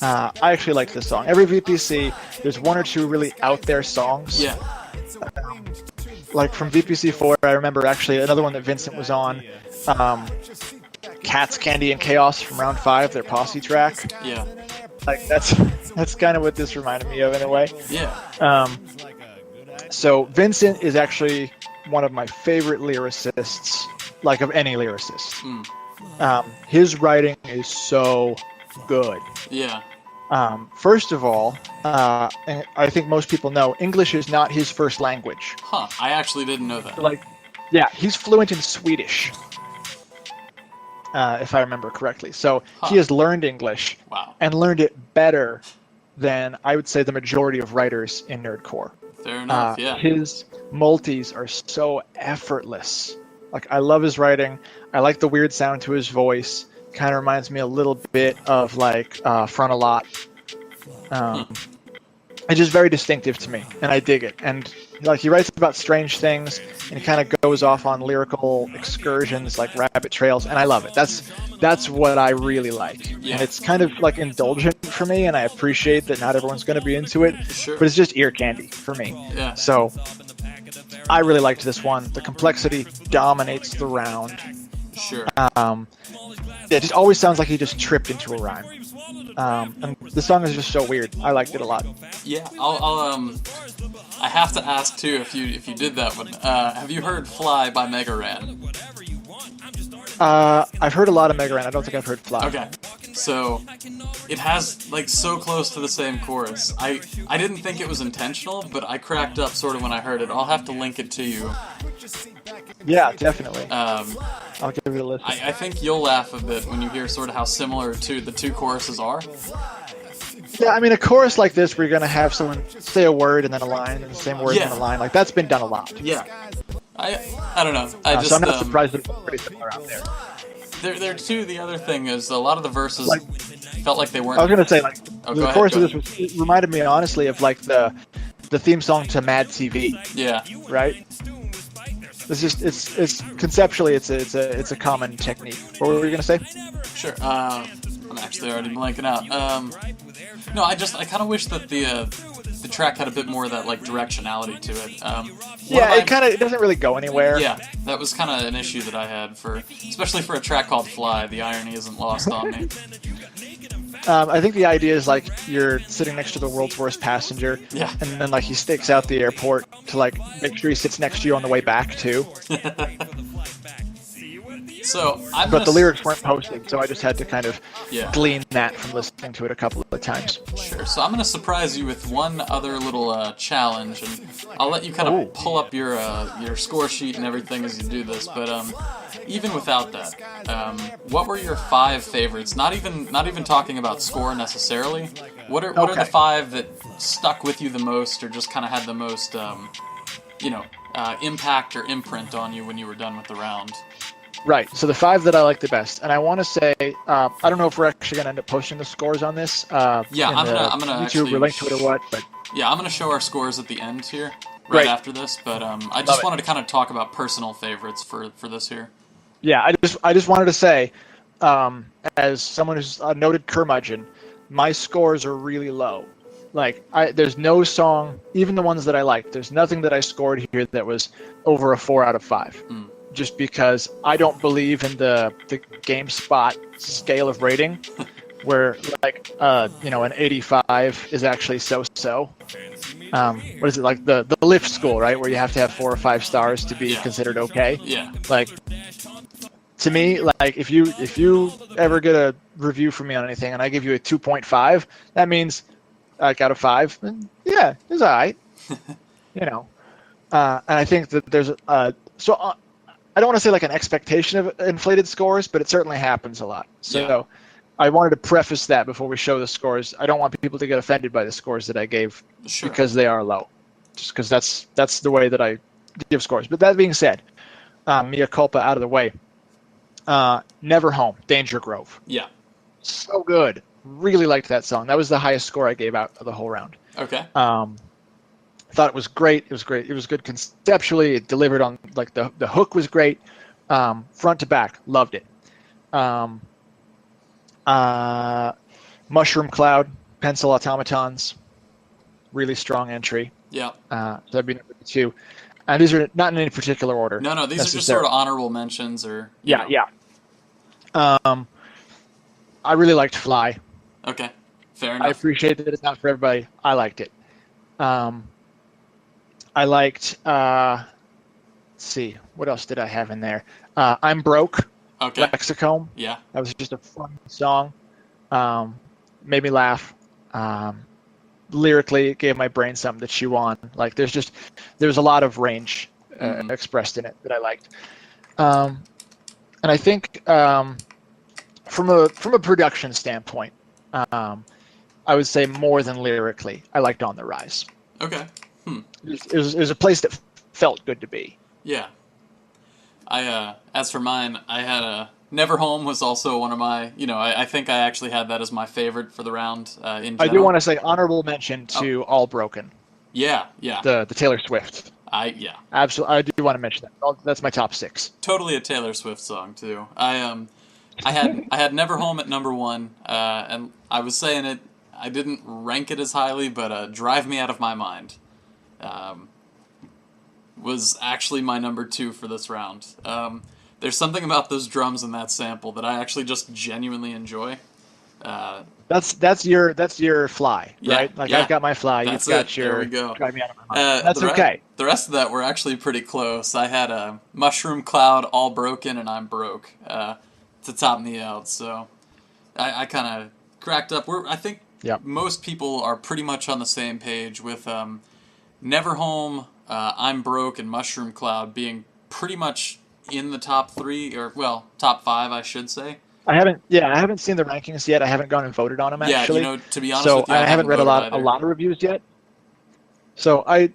I actually like this song. Every VPC, there's 1 or 2 really out there songs. Yeah. Like from VPC4, I remember actually another one that Vincent was on. Cats, Candy, and Chaos from round 5, their posse track. Yeah. Like that's kind of what this reminded me of in a way. Yeah. So Vincent is actually one of my favorite lyricists, like of any lyricist. His writing is so good. Yeah. First of all, and I think most people know, English is not his first language. Huh. I actually didn't know that. He's fluent in Swedish. If I remember correctly. So he has learned English and learned it better than I would say the majority of writers in nerdcore. Fair enough, yeah. His multis are so effortless. Like, I love his writing. I like the weird sound to his voice. Kind of reminds me a little bit of like Front-A-Lot. It's just very distinctive to me, and I dig it. And like, he writes about strange things, and he kind of goes off on lyrical excursions like rabbit trails, and I love it. That's what I really like. Yeah. And it's kind of like indulgent for me, and I appreciate that not everyone's going to be into it. Sure. But it's just ear candy for me. Yeah. So I really liked this one. The complexity dominates the round. Sure. It just always sounds like he just tripped into a rhyme. And the song is just so weird. I liked it a lot. Yeah, I have to ask too if you did that one. Have you heard "Fly" by Mega Ran? I've heard a lot of Mega Ran. I don't think I've heard Fly. Okay, so it has like so close to the same chorus. I didn't think it was intentional, but I cracked up sort of when I heard it. I'll have to link it to you. Yeah, definitely. I'll give it a listen. I think you'll laugh a bit when you hear sort of how similar to the 2 choruses are. Yeah, I mean, a chorus like this where you're going to have someone say a word and then a line, and the same word and a line, like, that's been done a lot. Yeah. I don't know. So I'm not surprised that it's pretty similar out there. There too, the other thing is a lot of the verses felt like they weren't... I was going to say, like, the chorus of this it reminded me, honestly, of, like, the theme song to Mad TV. Yeah. Right? It's just it's conceptually it's a common technique. What were you gonna say? Sure. I'm actually already blanking out. No, I kind of wish that the the track had a bit more of that like directionality to it. Yeah, it doesn't really go anywhere. Yeah, that was kind of an issue that I had especially for a track called Fly. The irony isn't lost on me. I think the idea is like you're sitting next to the world's worst passenger, Yeah. and then like he stakes out the airport to like make sure he sits next to you on the way back too. So But the lyrics weren't posted, so I just had to kind of Yeah. glean that from listening to it a couple of times. Sure. So I'm going to surprise you with one other little challenge, and I'll let you kind of pull up your score sheet and everything as you do this. But even without that, what were your 5 favorites? Not even talking about score necessarily. What are the 5 that stuck with you the most, or just kind of had the most impact or imprint on you when you were done with the round? Right, so the 5 that I like the best, and I want to say, I don't know if we're actually going to end up posting the scores on this. I'm gonna YouTube actually or link to it or what, but yeah, I'm gonna show our scores at the end here, right after this. But I just wanted to kind of talk about personal favorites for this here. Yeah, I just wanted to say, as someone who's a noted curmudgeon, my scores are really low. Like, there's no song, even the ones that I liked, there's nothing that I scored here that was over a 4 out of 5. Just because I don't believe in the GameSpot scale of rating, where like an 85 is actually so-so. What is it, like the lift school, right? Where you have to have 4 or 5 stars to be considered okay. Yeah. Like, to me, like if you ever get a review from me on anything and I give you a 2.5, that means like out of 5, then yeah, it's alright. And I think that there's I don't want to say like an expectation of inflated scores, but it certainly happens a lot. So I wanted to preface that before we show the scores. I don't want people to get offended by the scores that I gave because they are low, just because that's the way that I give scores. But that being said, mea culpa out of the way. Never Home, DangerGrove. Yeah. So good. Really liked that song. That was the highest score I gave out of the whole round. Okay. Thought it was great. It was great. It was good conceptually. It delivered on like the hook was great, front to back. Loved it. Mushroom Cloud, Penzel Automatons, really strong entry. Yeah. So that'd be number 2. And these are not in any particular order. No, these are just sort of honorable mentions or. Yeah. I really liked Fly. Okay, fair enough. I appreciate that it's not for everybody. I liked it. I liked, let's see, what else did I have in there? I'm Broke, LexicOhm. Yeah. That was just a fun song. Made me laugh. Lyrically, it gave my brain something to chew on. Like, there's a lot of range expressed in it that I liked. And I think from a production standpoint, I would say more than lyrically, I liked On the Rise. Okay. It was a place that felt good to be. Yeah. As for mine, I had Never Home was also one of my, I think I actually had that as my favorite for the round in general. I do want to say honorable mention to All Broken. Yeah. The Taylor Swift. Absolutely, I do want to mention that. That's my top 6. Totally a Taylor Swift song too. I had Never Home at number 1, and I was saying it. I didn't rank it as highly, but Drive Me Out of My Mind was actually my number 2 for this round. There's something about those drums and that sample that I actually just genuinely enjoy. That's your Fly, right? Yeah, I've got my Fly, you've got your there we go. Drive Me Out of My Mind. That's okay. The rest of that were actually pretty close. I had Mushroom Cloud, All Broken, and I'm Broke to top me out. So I kind of cracked up. I think most people are pretty much on the same page with Never Home, I'm Broke, and Mushroom Cloud being pretty much in the top 3, or top 5, I should say. I haven't seen the rankings yet. I haven't gone and voted on them actually. Yeah, to be honest with you, I haven't read a lot of reviews yet. So I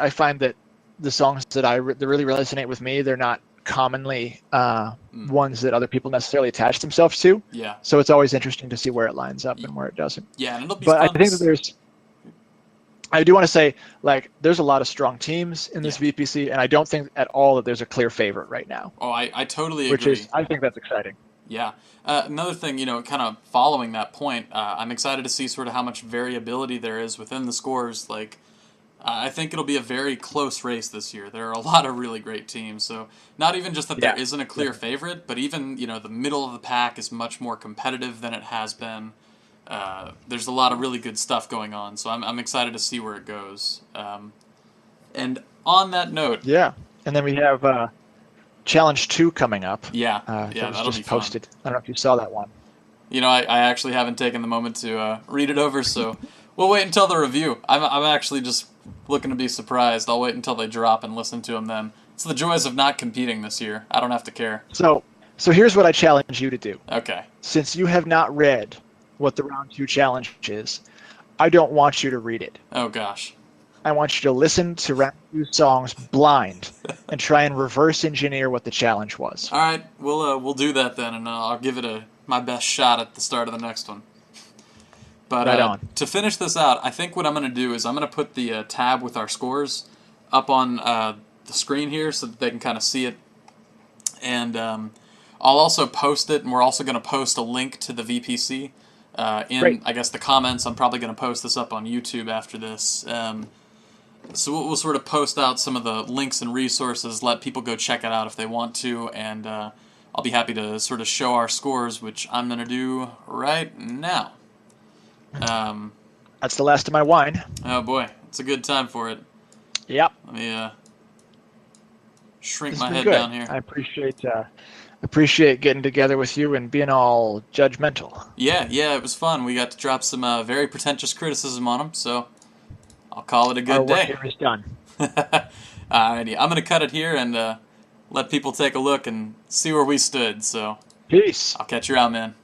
find that the songs that really resonate with me, they're not commonly ones that other people necessarily attach themselves to. Yeah. So it's always interesting to see where it lines up and where it doesn't. Yeah, and it'll be But fun. I think that I do want to say, like, there's a lot of strong teams in this VPC, and I don't think at all that there's a clear favorite right now. Oh, I totally agree. I think that's exciting. Yeah. Another thing, kind of following that point, I'm excited to see sort of how much variability there is within the scores. Like, I think it'll be a very close race this year. There are a lot of really great teams. So not even just that there isn't a clear favorite, but even, the middle of the pack is much more competitive than it has been. There's a lot of really good stuff going on, so I'm excited to see where it goes. And on that note... Yeah, and then we have Challenge 2 coming up. Yeah, that was that'll just be fun. posted. I don't know if you saw that one. I actually haven't taken the moment to read it over, so we'll wait until the review. I'm actually just looking to be surprised. I'll wait until they drop and listen to them then. It's the joys of not competing this year. I don't have to care. So here's what I challenge you to do. Okay. Since you have not read what the Round 2 challenge is, I don't want you to read it. Oh, gosh. I want you to listen to Round 2 songs blind and try and reverse engineer what the challenge was. All right, we'll do that then, and I'll give it my best shot at the start of the next one. But right on. To finish this out, I think what I'm going to do is I'm going to put the tab with our scores up on the screen here so that they can kind of see it. And I'll also post it, and we're also going to post a link to the VPC in, I guess, the comments. I'm probably going to post this up on YouTube after this. So we'll sort of post out some of the links and resources, let people go check it out if they want to, and I'll be happy to sort of show our scores, which I'm going to do right now. That's the last of my wine. Oh boy, it's a good time for it. Yep. Let me shrink This my has head been good. down here. I appreciate getting together with you and being all judgmental. Yeah, it was fun. We got to drop some very pretentious criticism on them, so I'll call it a good Our work day. here is done. Alrighty, I'm going to cut it here and let people take a look and see where we stood, so Peace. I'll catch you around, man.